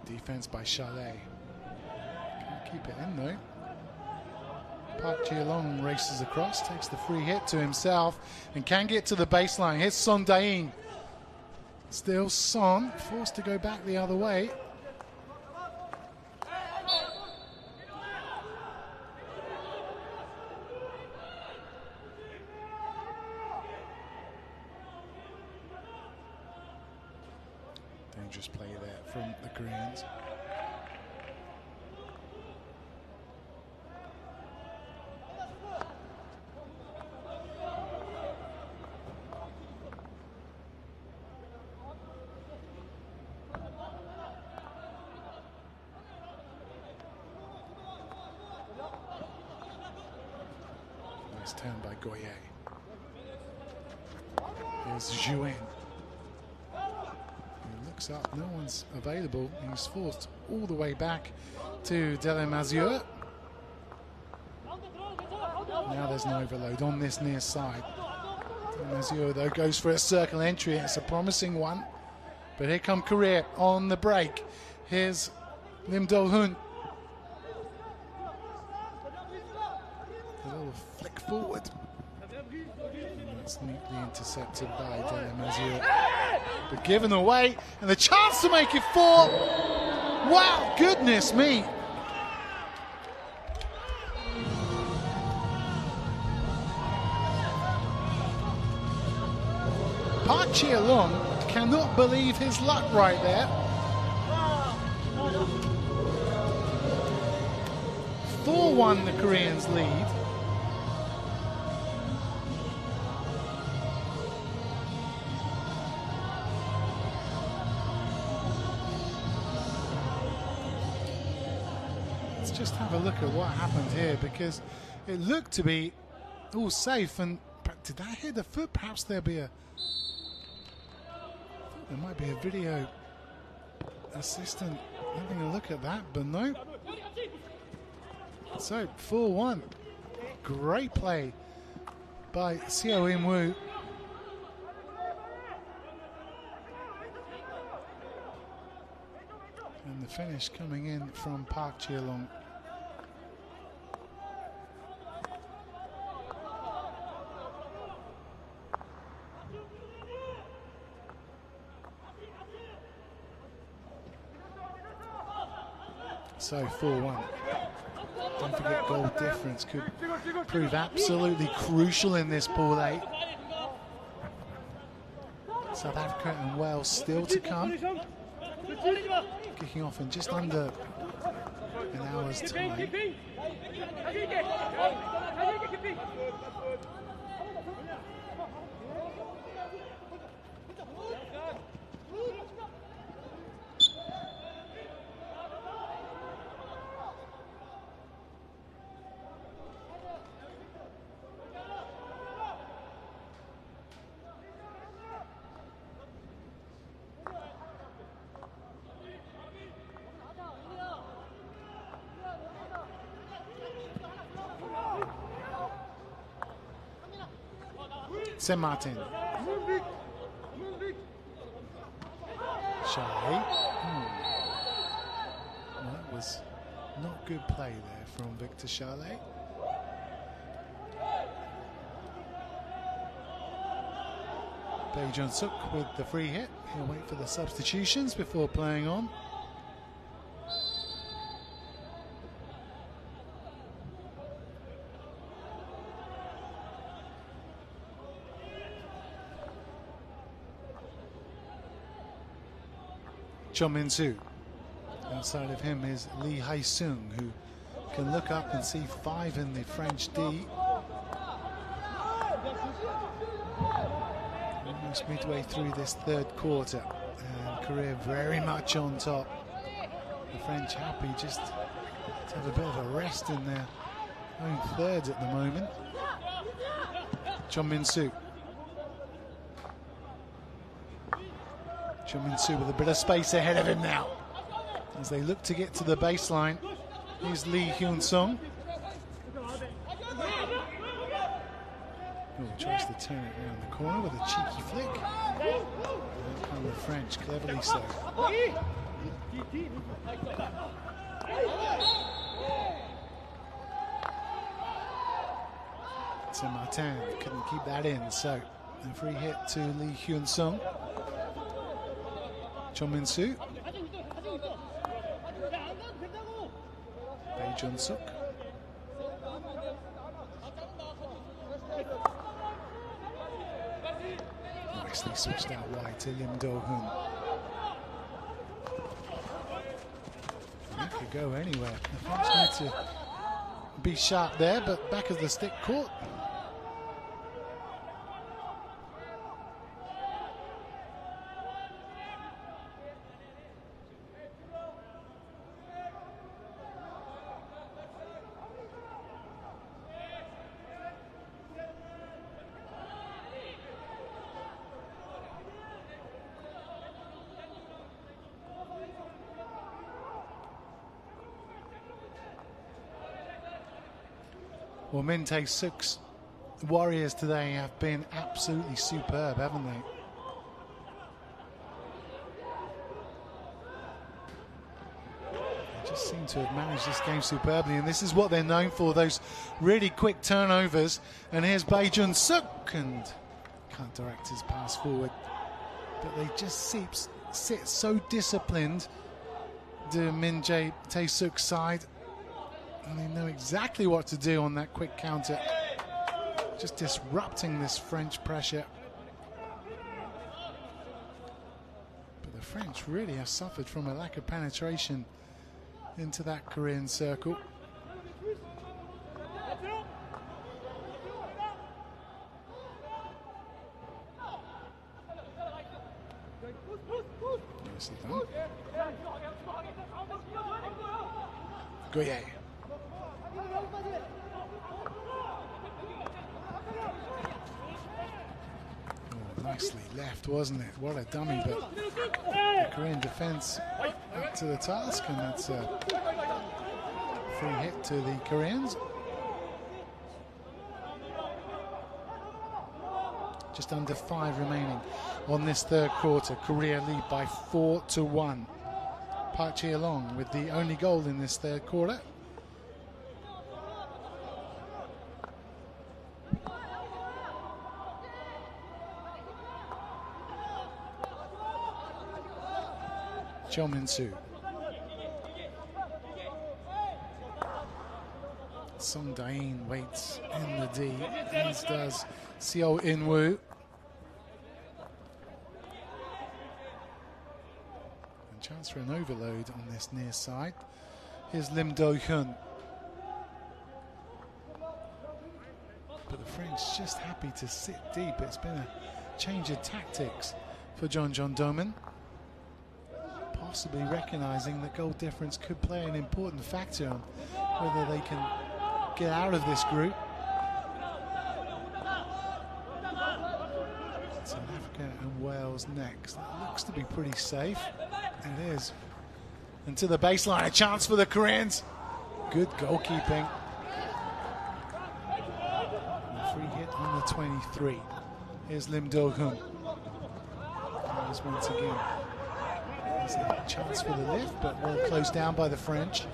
defense by Chalet. Can't keep it in though. Park Ji-long races across, takes the free hit to himself and can get to the baseline. Here's Son Dain. Still Son, forced to go back the other way. Dangerous play there from the Koreans. Nice turn by Goye. Here's Zhuin. Looks up, no one's available. He's forced all the way back to Delemazure. Now there's no overload on this near side. Delemazure though goes for a circle entry. It's a promising one. But here come Korea on the break. Here's Lim Do-hun. A little flick forward. And that's neatly intercepted by Delemazure. But given away, and the chance to make it 4. Wow, goodness me. Park Ji-long cannot believe his luck right there. 4-1 the Koreans lead. Just have a look at what happened here, because it looked to be all safe. And did that hit the foot? Perhaps there might be a video assistant having a look at that, but no. So 4-1. Great play by Seo In-woo. And the finish coming in from Park Ji-long. So 4-1. Don't forget, goal difference could prove absolutely crucial in this pool 8. South Africa and Wales still to come. Kicking off in just under an hour's time. Saint Martin. Charlie. That was not good play there from Victor Charlet. Bae Jun-suk with the free hit. He'll wait for the substitutions before playing on. Chon Min-soo. Outside of him is Lee Hae-sung, who can look up and see 5 in the French D. Almost midway through this third quarter, and Korea very much on top. The French happy just to have a bit of a rest in their own third at the moment. Chon Min-soo. Chon Min-soo with a bit of space ahead of him now as they look to get to the baseline. Here's Lee Hyun-sung. Oh, tries to turn it around the corner with a cheeky flick. And come the French, cleverly so. So Martin couldn't keep that in, so a free hit to Lee Hyun Sung. Cho Min Soo. Bae Jun Suk. Nicely switched out wide to Lim Do Hun. That could go anywhere. The French need to be sharp there, but back of the stick caught. Well, Min Tae-suk's Warriors today have been absolutely superb, haven't they? They just seem to have managed this game superbly, and this is what they're known for, those really quick turnovers. And here's Bae Jun Suk, and can't direct his pass forward. But they just sit so disciplined, the Min Tae-suk side. And they know exactly what to do on that quick counter. Just disrupting this French pressure. But the French really have suffered from a lack of penetration into that Korean circle. Nicely done. Goye. Nicely left, wasn't it? What a dummy, but the Korean defense up to the task, and that's a free hit to the Koreans. Just under 5 remaining on this third quarter. Korea lead by 4-1. Park Ji-long with the only goal in this third quarter. Cho Min Soo. Song Dain waits in the D, as does Seo In-woo. And chance for an overload on this near side. Here's Lim Do-hyun. But the French just happy to sit deep. It's been a change of tactics for Jeon Doman. Possibly recognizing that goal difference could play an important factor on whether they can get out of this group. South Africa and Wales next. That looks to be pretty safe. It is. And to the baseline, a chance for the Koreans. Good goalkeeping. A free hit on the 23. Here's Lim Do-hyun. Once again. There's a chance for the lift, but well closed down by the French.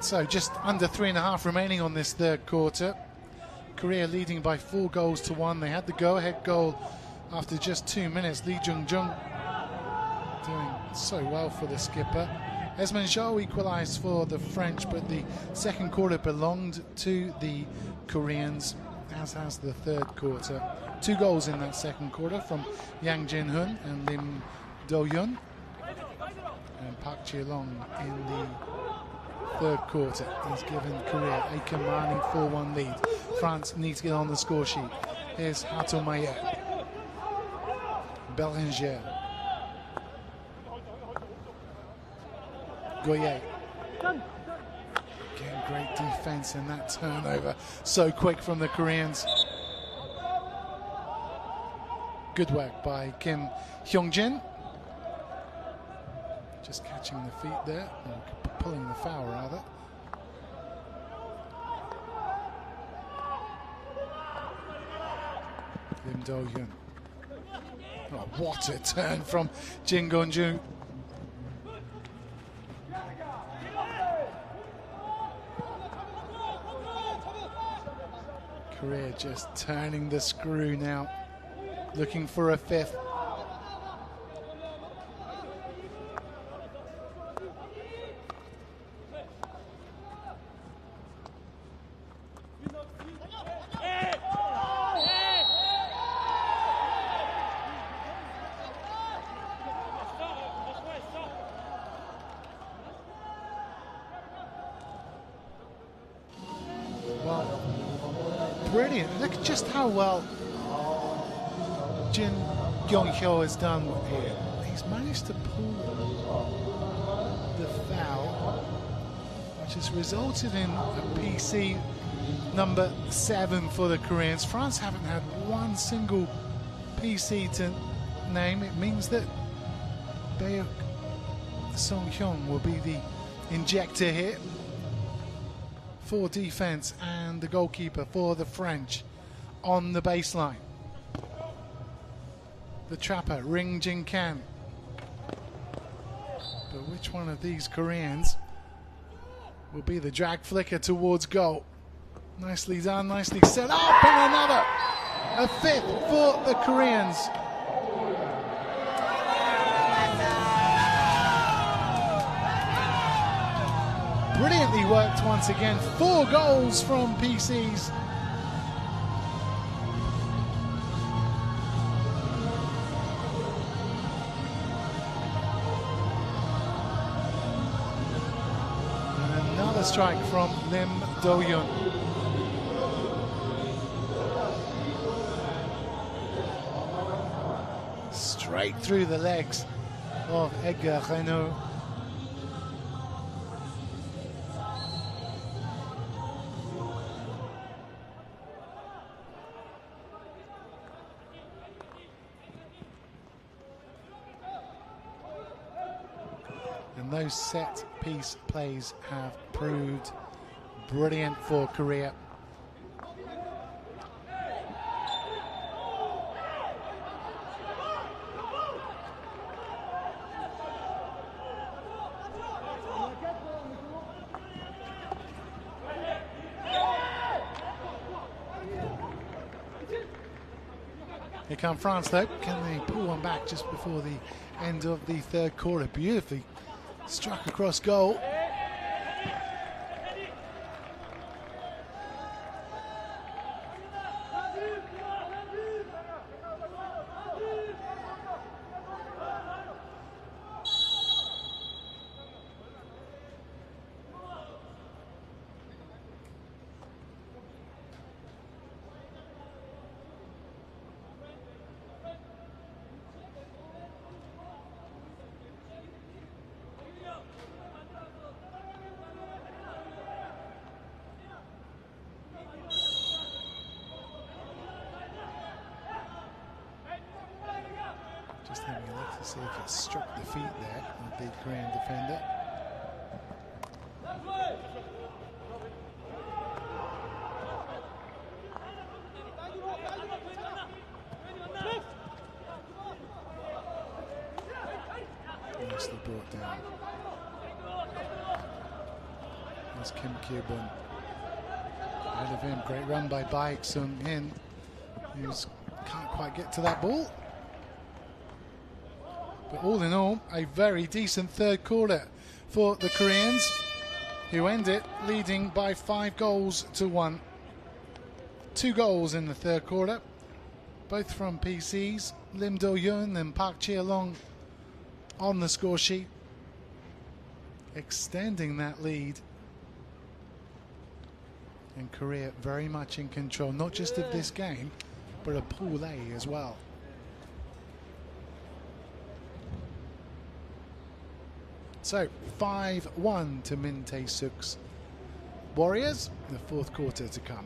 So just under 3.5 remaining on this third quarter. Korea leading by 4-1. They had the go-ahead goal after just 2 minutes. Lee Jung-jung doing so well for the skipper. Esmond Zhou equalised for the French, but the second quarter belonged to the Koreans, as has the third quarter. 2 goals in that second quarter from Yang Jin-hun and Lim Do-hyun. And Park Ji-long in the third quarter has given Korea a commanding 4-1 lead. France needs to get on the score sheet. Here's Hatomaye. Bellinger. Goye. Again, great defense in that turnover. So quick from the Koreans. Good work by Kim Hyung-jin. Just catching the feet there, or pulling the foul rather. Lim Do-hyun. Oh, what a turn from Jin Gun-ju. Korea just turning the screw now, looking for a fifth. Brilliant. Look at just how well Jin Kyung-hyo has done here. He's managed to pull the foul, which has resulted in a PC number 7 for the Koreans. France haven't had one single PC to name. It means that Baek Song-hyun will be the injector here for defense, and the goalkeeper for the French on the baseline. The trapper, Ring Jin-kan. But which one of these Koreans will be the drag flicker towards goal? Nicely done, nicely set up, and another! A fifth for the Koreans. Brilliantly worked once again. 4 goals from PCs. And another strike from Lim Do-hyun. Straight through the legs of Edgar Renaud. And those set piece plays have proved brilliant for Korea. Here come France though. Can they pull one back just before the end of the third quarter? Beautifully struck across goal. Just having a look to see if it struck the feet there of the Korean defender. Nicely brought down. There's Kim Kye-bun. Ahead of him, great run by Baek Sung-hin. He can't quite get to that ball. But all in all, a very decent third quarter for the Koreans, who end it leading by 5-1. 2 goals in the third quarter, both from PCs. Lim Do-hyun and Park Chia-long on the score sheet, extending that lead. And Korea very much in control, not just of this game, but of Pool A as well. So 5-1 to Min Tae-suk's Warriors. The fourth quarter to come.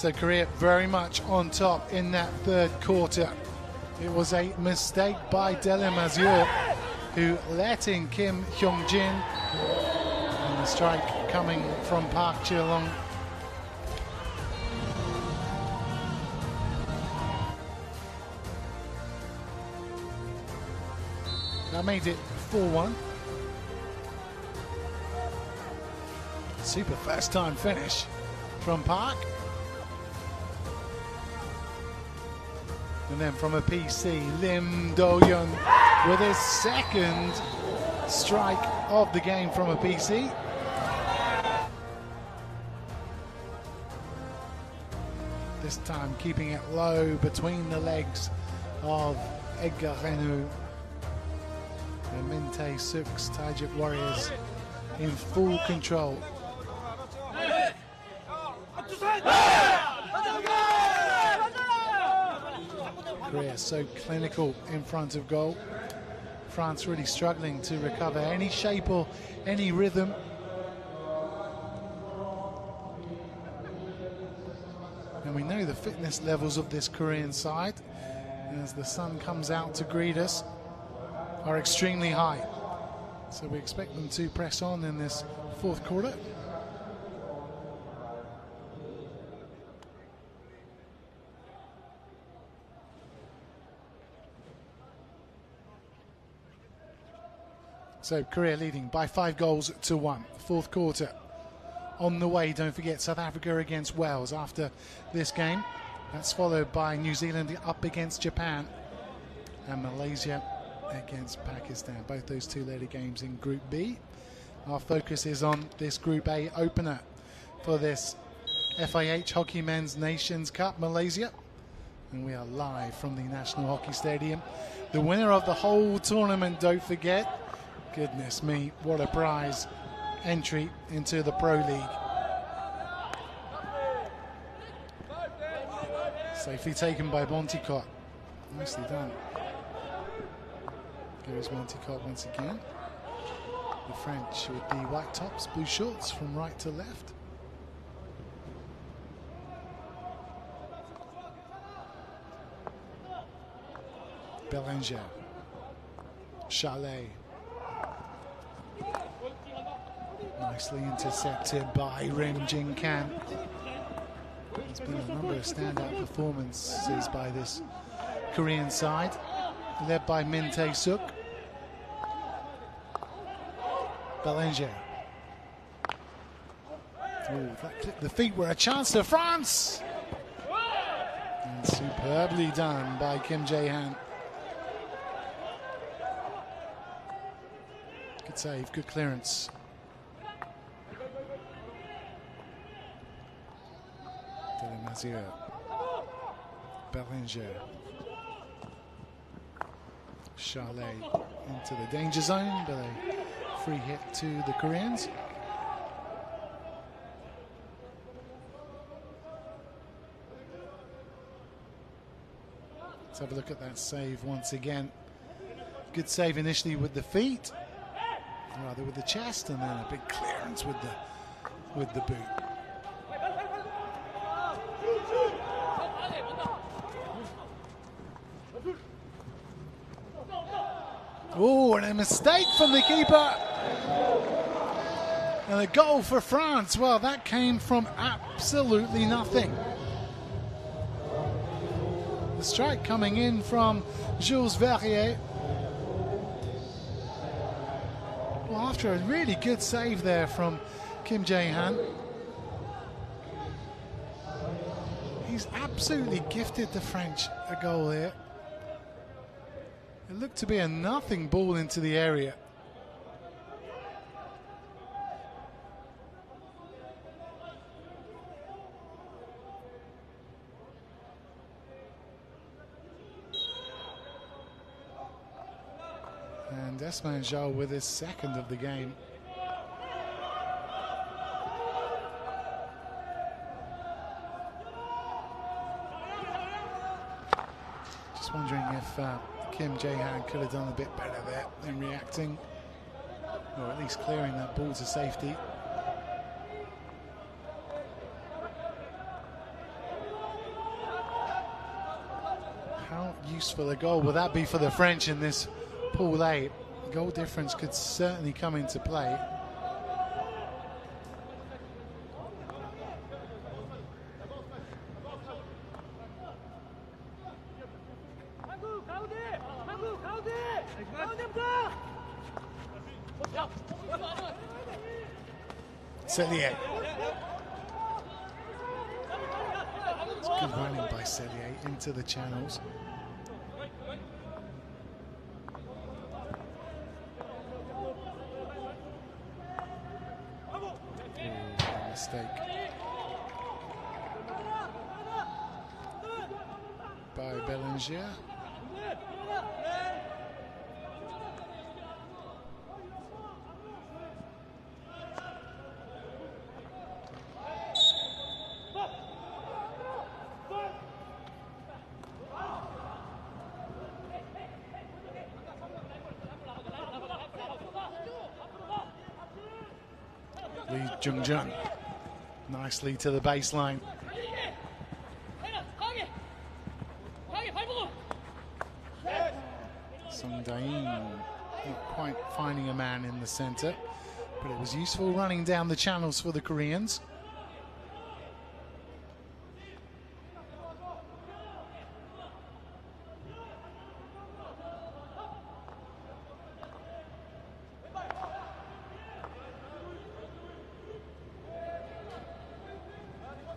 So Korea very much on top in that third quarter. It was a mistake by Dele Mazur, who let in Kim Hyung-jin. And the strike coming from Park Ji-long. That made it 4-1. Super first time finish from Park. And then from a PC, Lim Do-yeon with his second strike of the game from a PC. This time keeping it low between the legs of Edgar Renou. And Min Tae-suk's Taijik Warriors in full control. Korea so clinical in front of goal. France really struggling to recover any shape or any rhythm. And we know the fitness levels of this Korean side, as the sun comes out to greet us, are extremely high. So we expect them to press on in this fourth quarter. So Korea leading by 5-1. Fourth quarter on the way. Don't forget South Africa against Wales after this game. That's followed by New Zealand up against Japan and Malaysia against Pakistan. Both those two later games in Group B. Our focus is on this Group A opener for this FIH Hockey Men's Nations Cup, Malaysia. And we are live from the National Hockey Stadium. The winner of the whole tournament, don't forget. Goodness me, what a prize entry into the Pro League. Safely taken by Monticott. Nicely done. Goes Monticott once again. The French with the white tops, blue shorts from right to left. Bellinger. Chalet. Nicely intercepted by Rim Jin Kan. There's been a number of standout performances by this Korean side, led by Min Tae-suk. Bellinger. Ooh, that clipped the feet were a chance to France. And superbly done by Kim Jae-han. Good save, good clearance. Mazur. Bellinger. Chalet into the danger zone, but a free hit to the Koreans. Let's have a look at that save once again. Good save initially with the feet, rather with the chest, and then a big clearance with the boot. Oh, and a mistake from the keeper. And a goal for France. Well, that came from absolutely nothing. The strike coming in from Jules Verrier. Well, after a really good save there from Kim Jae-han. He's absolutely gifted the French a goal here. It looked to be a nothing ball into the area. And Desmond Zhou with his second of the game. Just wondering if Kim Jae-han could have done a bit better there in reacting, or at least clearing that ball to safety. useful a goal will that be for the French in this Pool A? Goal difference could certainly come into play. Cellier. It's good running by Cellier into the channels. Mistake by Bellinger. Lee Jung-jun nicely to the baseline. Sung Dain not quite finding a man in the center, but it was useful running down the channels for the Koreans.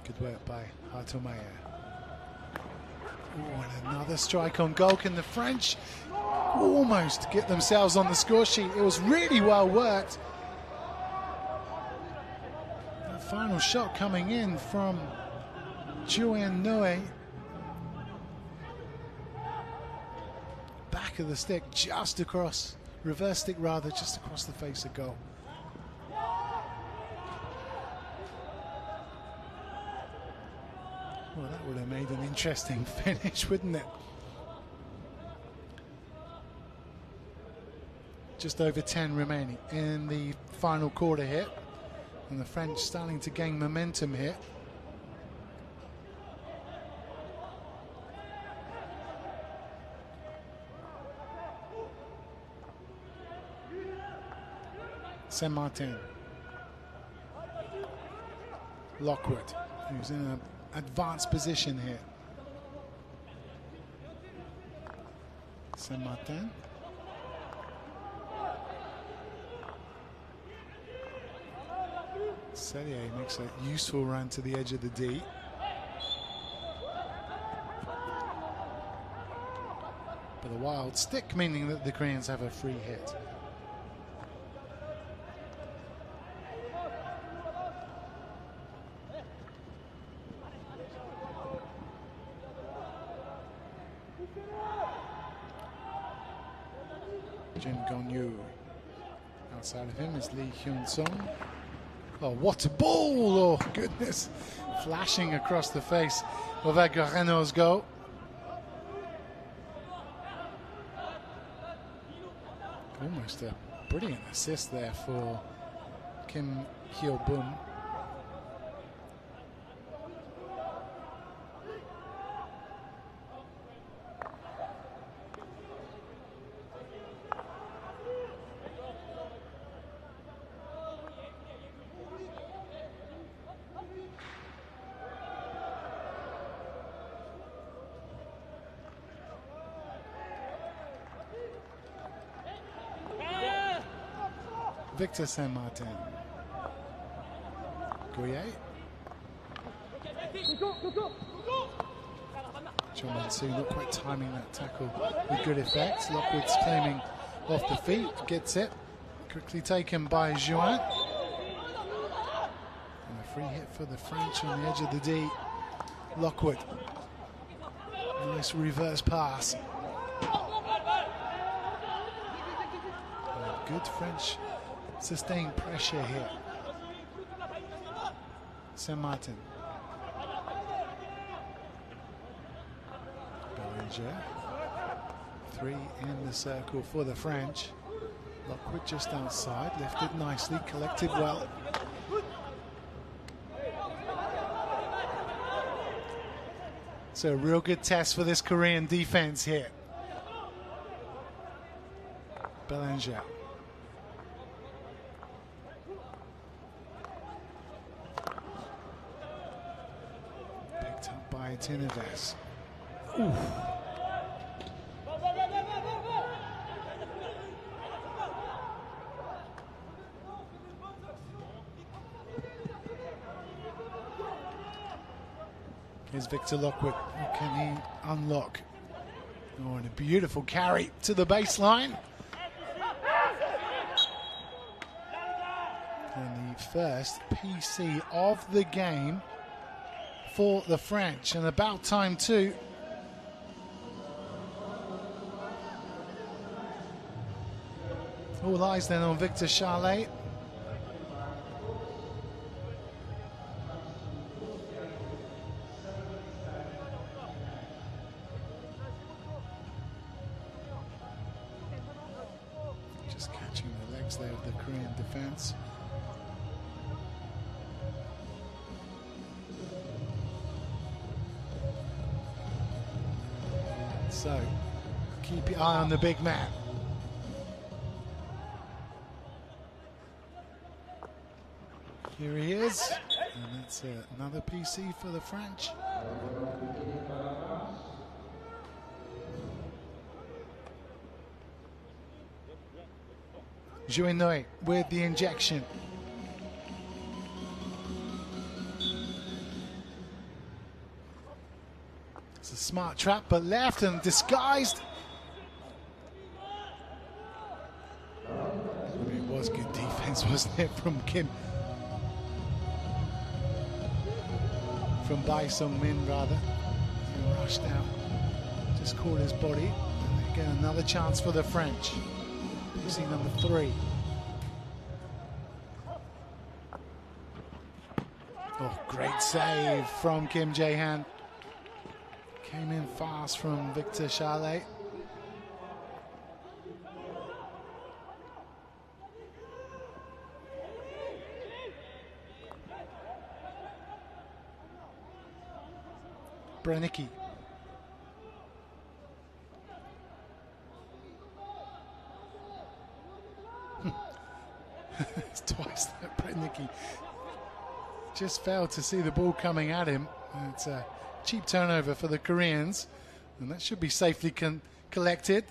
Good work by Hartomayer. And another strike on goal. Can the French almost get themselves on the score sheet? It was really well worked. The final shot coming in from Juan Noe. Back of the stick, just across, reverse stick rather, just across the face of goal. Well, that would have made an interesting finish, wouldn't it? Just over 10 remaining in the final quarter here. And the French starting to gain momentum here. Saint-Martin. Lockwood, who's in an advanced position here. Saint-Martin. Cellier makes a useful run to the edge of the D. But a wild stick, meaning that the Koreans have a free hit. Jin Gong-yu. Outside of him is Lee Hyun-sung. Oh, what a ball! Oh, goodness. Flashing across the face of Renault's goal. Almost a brilliant assist there for Kim Hyo-bum. Victor Saint-Martin. Goyer. Choi Man-soo not quite timing that tackle with good effect. Lockwood's claiming off the feet, gets it. Quickly taken by Juan. And a free hit for the French on the edge of the D. Lockwood. Nice reverse pass. And good French sustained pressure here. Saint-Martin. Bellinger. 3 in the circle for the French. Lockwood just outside, lifted nicely, collected well. So a real good test for this Korean defense here. Belanger. Picked up by Tinives. Here's Victor Lockwood. Can he unlock? Oh, and a beautiful carry to the baseline. And the first PC of the game for the French, and about time too. All eyes then on Victor Charlet. Just catching the legs there of the Korean defense. So, keep your eye on the big man. Here he is, and that's another PC for the French. Jouinoy with the injection. It's a smart trap, but left and disguised. I mean, it was good defense, wasn't it, from Kim? From Bai Sung Min, rather. He rushed out, just caught his body. And again, another chance for the French. PC number 3. Oh, great save from Kim Jae-han. Came in fast from Victor Charlet. Branicki. It's twice that Branicki just failed to see the ball coming at him. It's a cheap turnover for the Koreans, and that should be safely collected.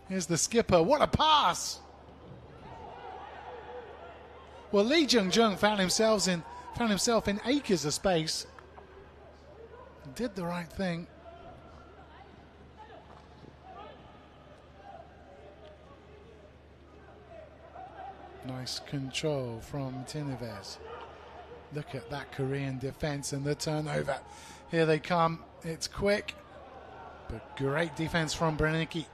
Here's the skipper. What a pass! Well, Lee Jung-jung found himself in acres of space. Did the right thing. Nice control from Tinives. Look at that Korean defense and the turnover. Here they come. It's quick, but great defense from Branicki.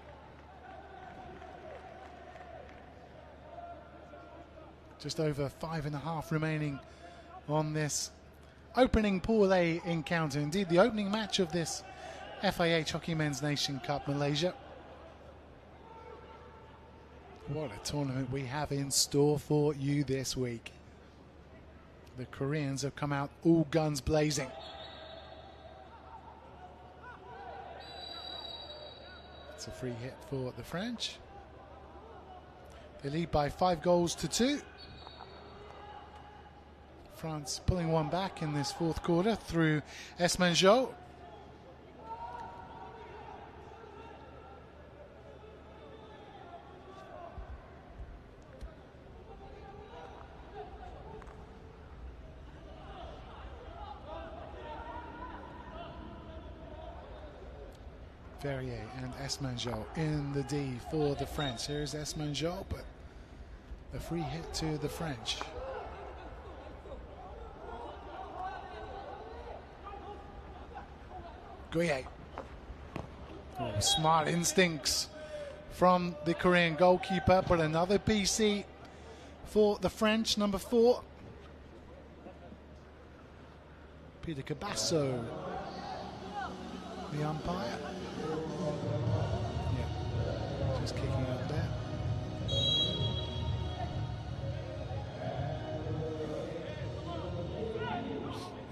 Just over 5.5 remaining on this opening Pool A encounter. Indeed, the opening match of this FIH Hockey Men's Nation Cup Malaysia. What a tournament we have in store for you this week. The Koreans have come out all guns blazing. It's a free hit for the French. They lead by 5-2. France pulling one back in this fourth quarter through Esmanjo. Verrier and Esmanjo in the D for the French. Here's Esmanjo, but a free hit to the French. Guye. Oh, smart instincts from the Korean goalkeeper, but another PC for the French, number 4. Peter Cabasso, the umpire. Yeah, just kicking out there.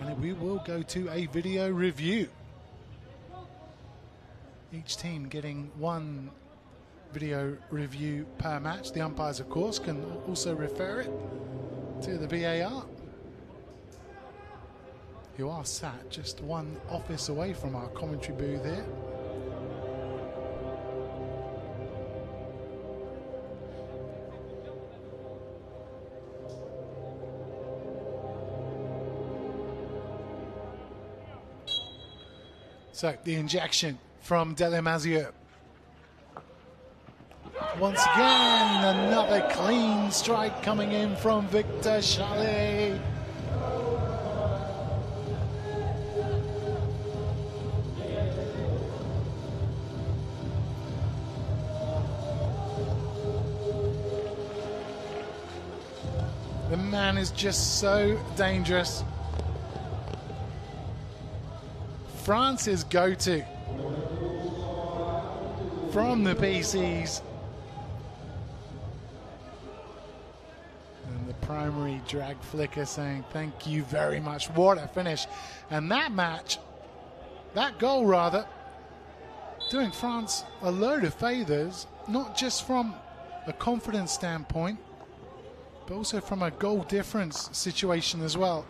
And we will go to a video review. Each team getting one video review per match. The umpires, of course, can also refer it to the VAR, who are sat just one office away from our commentary booth here. So the injection from Delemazio. Once again, another clean strike coming in from Victor Chalet. The man is just so dangerous. France's go-to from the PCs. And the primary drag flicker saying thank you very much. What a finish. And that match, that goal rather, doing France a load of favours, not just from a confidence standpoint, but also from a goal difference situation as well.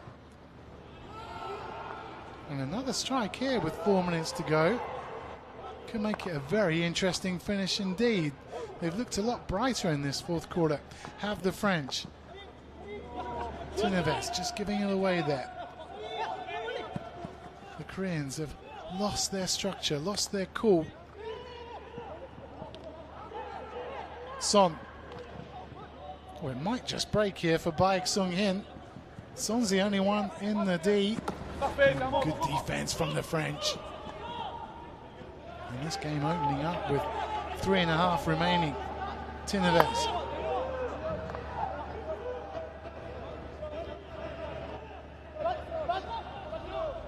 And another strike here with 4 minutes to go. Can make it a very interesting finish indeed. They've looked a lot brighter in this fourth quarter. Have the French. Tinaves just giving it away there. The Koreans have lost their structure, lost their cool. Son. Oh, it might just break here for Baek Sung-hin. Son's the only one in the D. Good defense from the French. And this game opening up with 3.5 remaining. Tinaves.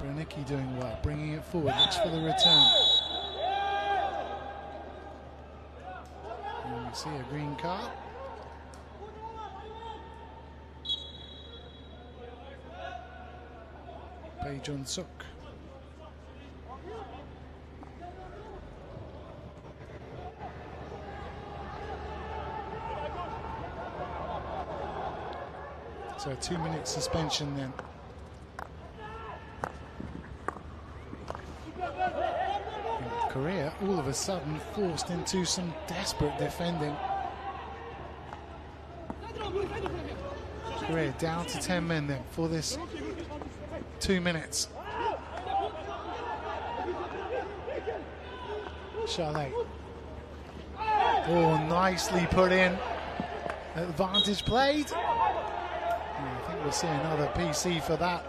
Branicki doing well, bringing it forward, looks for the return. And we see a green card. Bae Jun-suk. So a 2-minute suspension then. And Korea all of a sudden forced into some desperate defending. Korea down to 10 men then for this 2 minutes. Chalet. Oh, nicely put in. Advantage played. Yeah, I think we'll see another PC for that.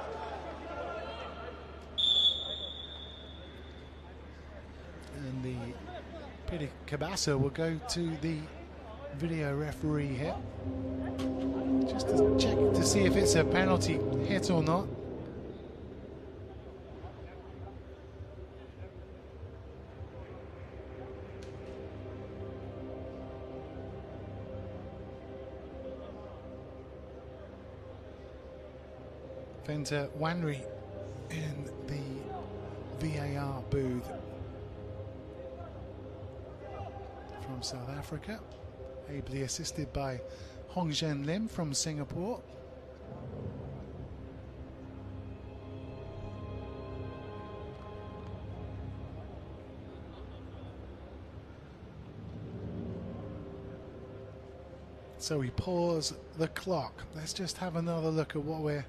And the Peter Cabasa will go to the video referee here, just to check to see if it's a penalty hit or not. Venter Wanri in the VAR booth from South Africa, ably assisted by Hong Zhen Lim from Singapore. So we pause the clock. Let's just have another look at what we're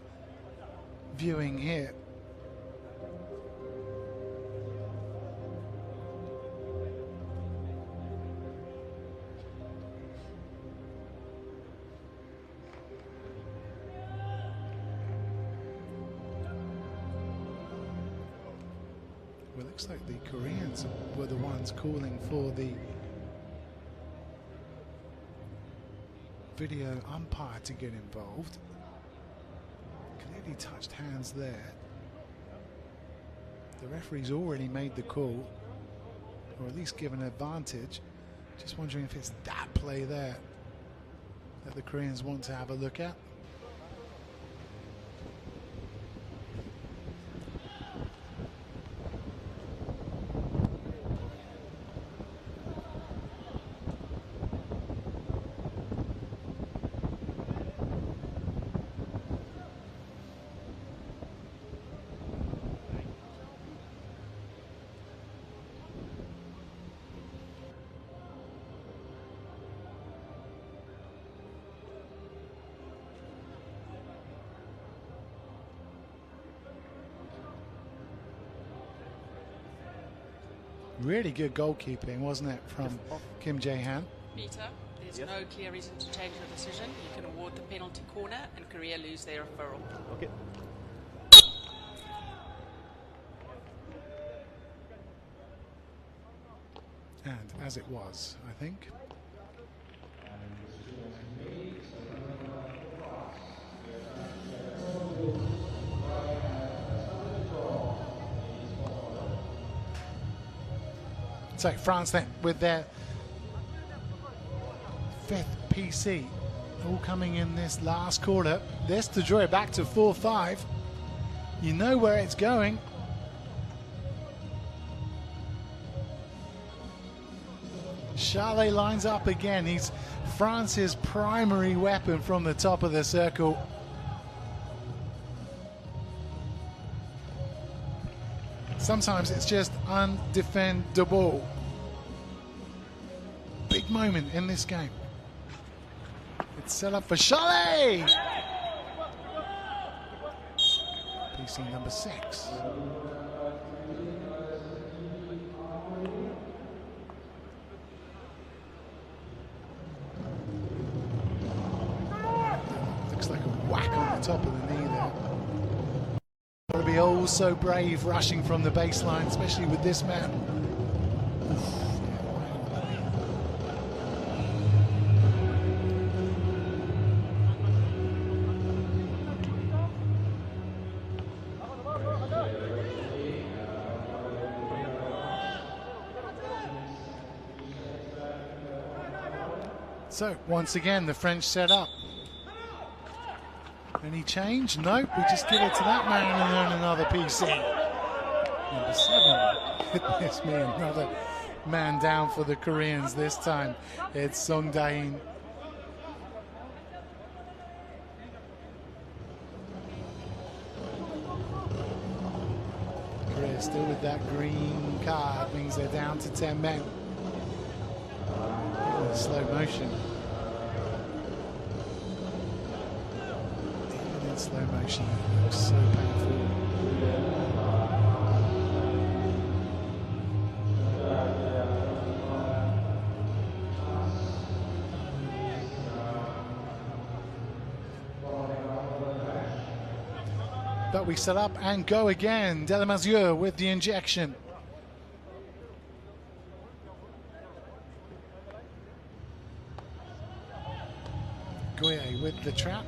viewing here. Well, it looks like the Koreans were the ones calling for the video umpire to get involved. Clearly touched hands there. The referee's already made the call, or at least given advantage. Just wondering if it's that play there that the Koreans want to have a look at. Really good goalkeeping, wasn't it, from Kim Jae-han? Peter, there's no clear reason to change the decision. You can award the penalty corner and Korea lose their referral. Okay. And as it was, I think. So France then with their 5th PC, all coming in this last quarter. This to draw it back to 4-5. You know where it's going. Charlet lines up again. He's France's primary weapon from the top of the circle. Sometimes it's just undefendable. Big moment in this game. It's set up for Charlet! PC number 6. Looks like a whack on the top of the knee there. Got to be oh so brave rushing from the baseline, especially with this man. So once again the French set up. Any change? Nope, we just give it to that man and earn another PC. Number 7. Goodness me, another man down for the Koreans this time. It's Song Dae-in. Korea still with that green card, means they're down to 10 men. In slow motion. Slow motion, it looks so painful. But we set up and go again. Delamazure with the injection. Goye with the trap.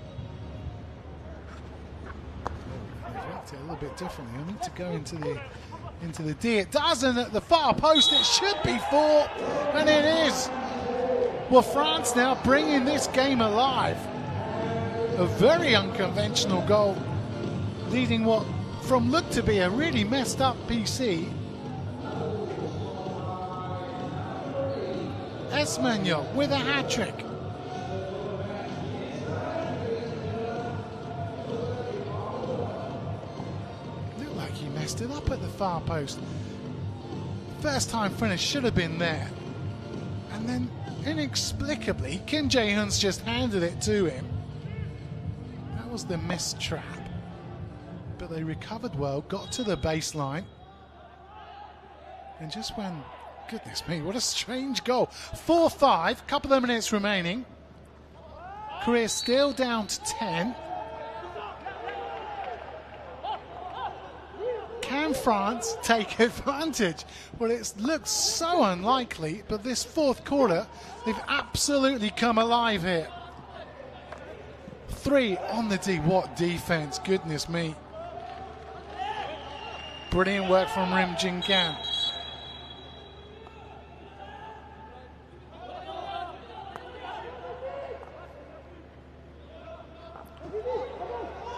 A little bit differently. I need to go into the D. It doesn't at the far post. It should be 4, and it is. Well, France now bringing this game alive. A very unconventional goal, leading what from looked to be a really messed up PC. Esmanuel with a hat-trick. Messed it up at the far post. First time finish should have been there. And then inexplicably, Kim Jae-hun's just handed it to him. That was the missed trap. But they recovered well, got to the baseline. And just when, goodness me, what a strange goal. 4-5, couple of minutes remaining. Korea still down to 10. Can France take advantage? Well, it looks so unlikely, but this 4th quarter, they've absolutely come alive here. 3 on the D. What defense, goodness me. Brilliant work from Rim Jin Kan.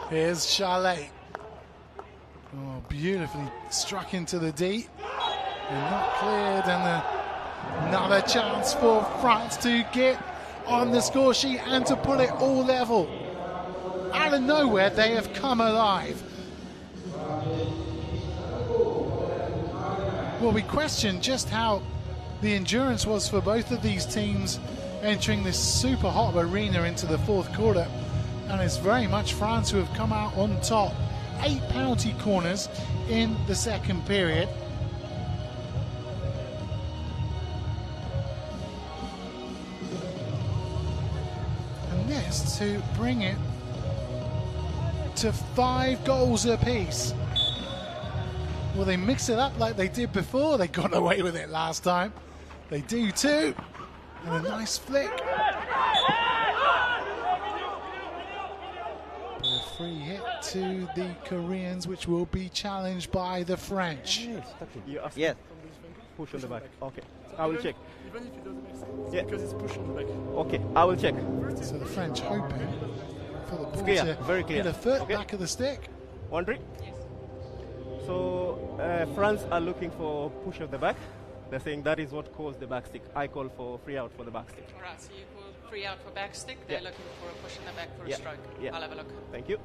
Here's Charlet. Oh, beautifully struck into the D. And not cleared, and another chance for France to get on the score sheet and to put it all level. Out of nowhere, they have come alive. Well, we question just how the endurance was for both of these teams entering this super hot arena into the 4th quarter. And it's very much France who have come out on top. 8 penalty corners in the 2nd period. to bring it to 5 goals apiece. Will they mix it up like they did before? They got away with it last time. They do too. And a nice flick. But a free hit to the Koreans, which will be challenged by the French. Yes. Push on the back. Okay. I will check. Even if it doesn't make sense, Yeah. because it's pushed on the back. Okay. I will check. So the French hoping for the ball Clear, to very clear. hit a foot Okay. back of the stick. Wondering? So France are looking for push of the back. They're saying that is what caused the back stick. I call for free out for the back stick. All right, so you call free out for back stick. They're Yeah. looking for a push in the back for Yeah. a stroke. Yeah. I'll have a look. Thank you.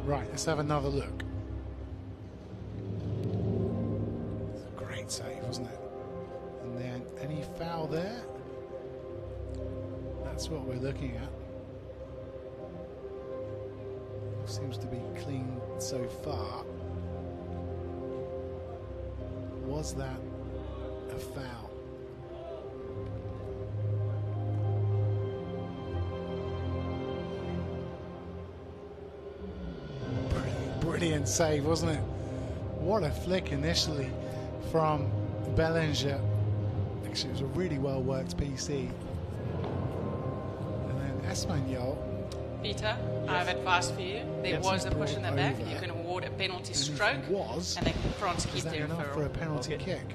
Right, let's have another look. It's a great save, wasn't it? And then any foul there? That's what we're looking at. Seems to be clean so far. Was that a foul? Brilliant save, wasn't it? What a flick initially from Bellinger. Actually, it was a really well worked PC. And then Espanol. Peter, I have advice for you. There was a push in the back. Over. You can award a penalty And if stroke. it was, And then France is keep that their enough for a referral. penalty Okay. kick?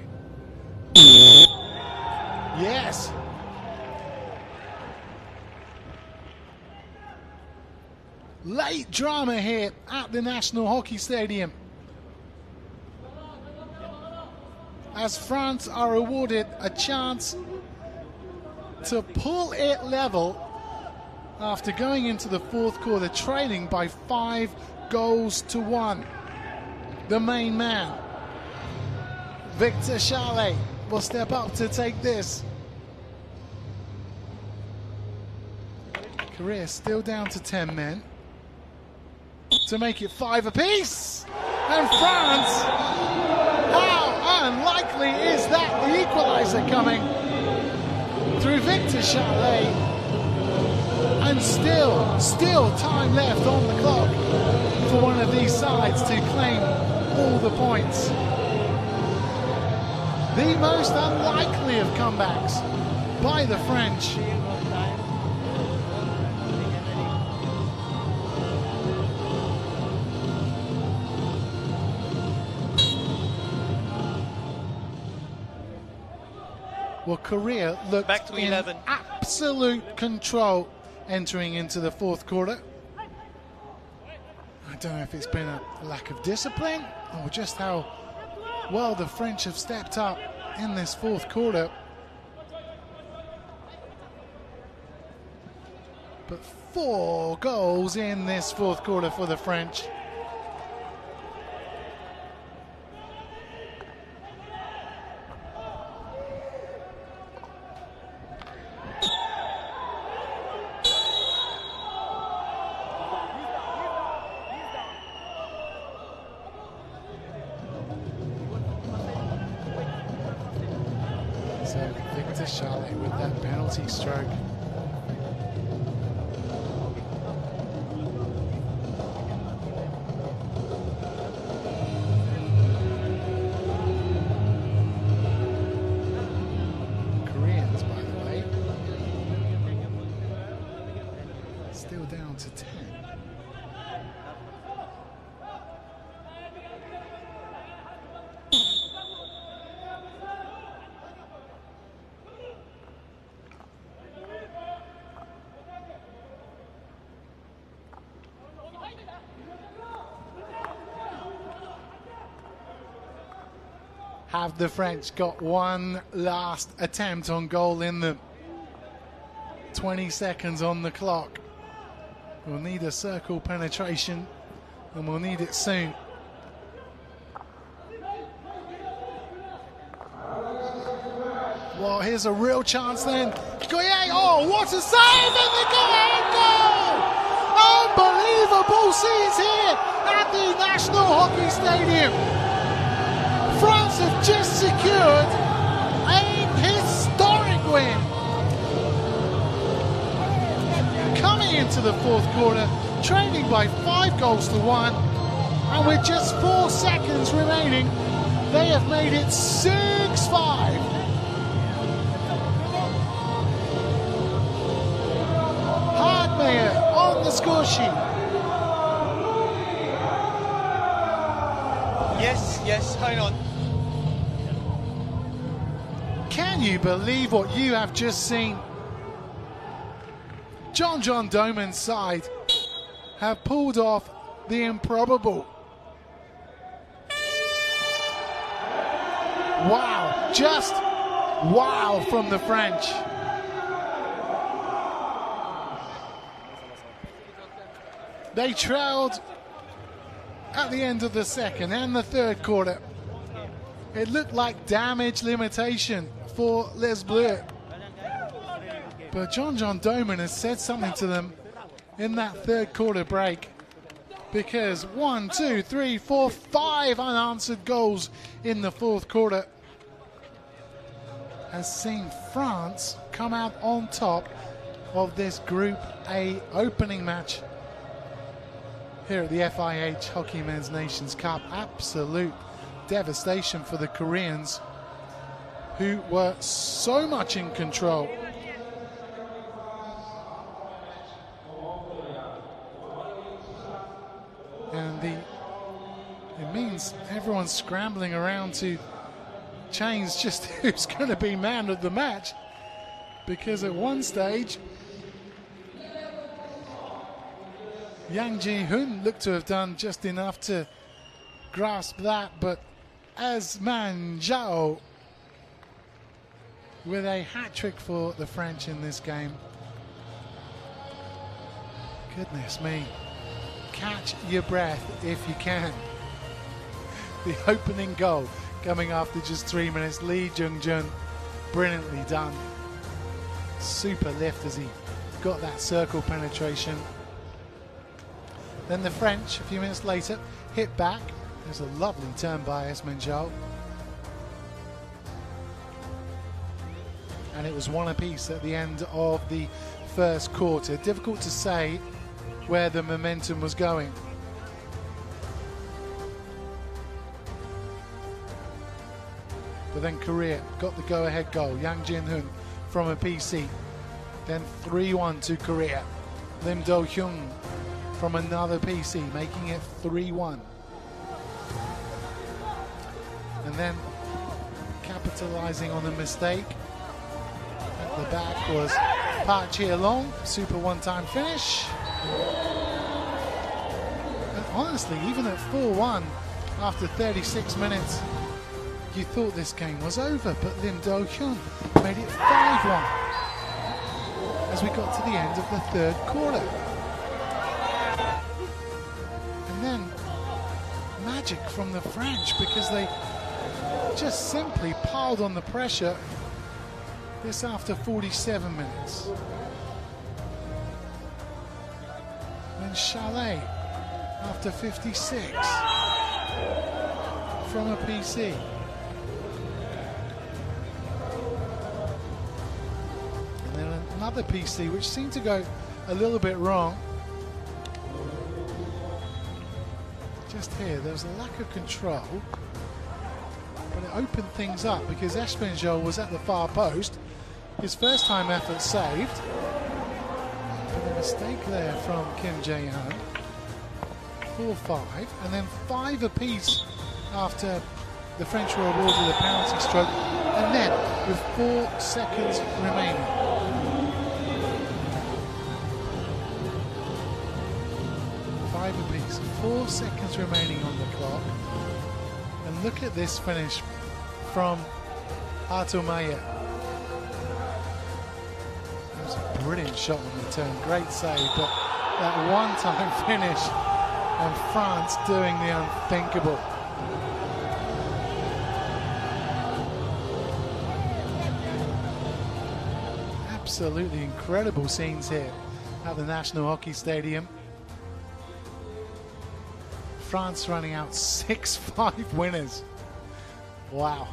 Yes. Late drama here at the National Hockey Stadium, as France are awarded a chance to pull it level after going into the fourth quarter trailing by 5 goals to 1. The main man, Victor Charlet, will step up to take this. Korea still down to 10 men to make it 5 apiece. And France, how unlikely is that? The equalizer coming through Victor Charlet. And still time left on the clock for one of these sides to claim all the points. The most unlikely of comebacks by the French. Well, Korea looked Back to in 11. absolute control entering into the fourth quarter. I don't know if it's been a lack of discipline or just how well the French have stepped up in this fourth quarter. But 4 goals in this fourth quarter for the French. So Victor Charlet with that penalty stroke. Koreans, by the way, still down to 10. Have the French got one last attempt on goal in them? 20 seconds on the clock. We'll need a circle penetration, and we'll need it soon. Well, here's a real chance then. Goye, oh, what a save! And the go-ahead goal! Unbelievable scenes here at the National Hockey Stadium. France have just secured a historic win. Coming into the fourth quarter, trailing by 5 goals to 1, and with just 4 seconds remaining, they have made it 6-5. Hardmeyer on the score sheet. Yes, hang on. Can you believe what you have just seen? John Doman's side have pulled off the improbable. Wow, just wow from the French. They trailed at the end of the second and the third quarter. It looked like damage limitation for Les Bleus. But John Doman has said something to them in that third quarter break, because 1, 2, 3, 4, 5 unanswered goals in the fourth quarter has seen France come out on top of this Group A opening match here at the FIH Hockey Men's Nations Cup. Absolute devastation for the Koreans, who were so much in control. And it means everyone's scrambling around to change just who's going to be man of the match, because at one stage Yang Ji-hoon looked to have done just enough to grasp that, but Asman Zhao with a hat-trick for the French in this game. Goodness me. Catch your breath if you can. The opening goal coming after just 3 minutes. Lee Jung-jun, brilliantly done. Super lift as he got that circle penetration. Then the French, a few minutes later, hit back. There's a lovely turn by Asman Zhao. And it was one apiece at the end of the first quarter. Difficult to say where the momentum was going. But then Korea got the go-ahead goal. Yang Jin-hoon from a PC. Then 3-1 to Korea. Lim Do-hyun from another PC, making it 3-1. And then capitalizing on a mistake at the back was Park Chia-long, super one-time finish. And honestly, even at 4-1 after 36 minutes, you thought this game was over, but Lim Do-hyun made it 5-1 as we got to the end of the third quarter. And then magic from the French, because they just simply piled on the pressure. This after 47 minutes. Then Chalet after 56 from a PC. And then another PC which seemed to go a little bit wrong. Just here, there was a lack of control, but it opened things up because Espenjol was at the far post. His first time effort saved, but a mistake there from Kim Jae-hyun. 4-5, and then 5 apiece after the French were awarded a penalty stroke, and then with 4 seconds remaining. Five apiece, 4 seconds remaining on the clock. And look at this finish from Hatomaye. That was a brilliant shot on the turn, great save, but that one-time finish and France doing the unthinkable. absolutely incredible scenes here at the National Hockey Stadium. France running out 6-5 winners. Wow.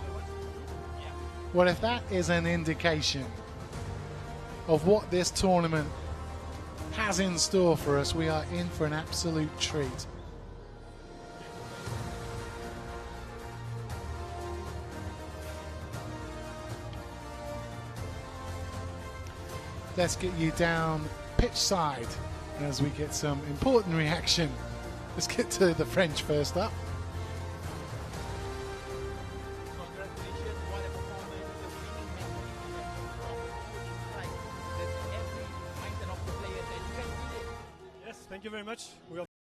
Well, if that is an indication of what this tournament has in store for us, we are in for an absolute treat. Let's get you down pitch side as we get some important reaction. Let's get to the French first up. Yes, thank you very much. We are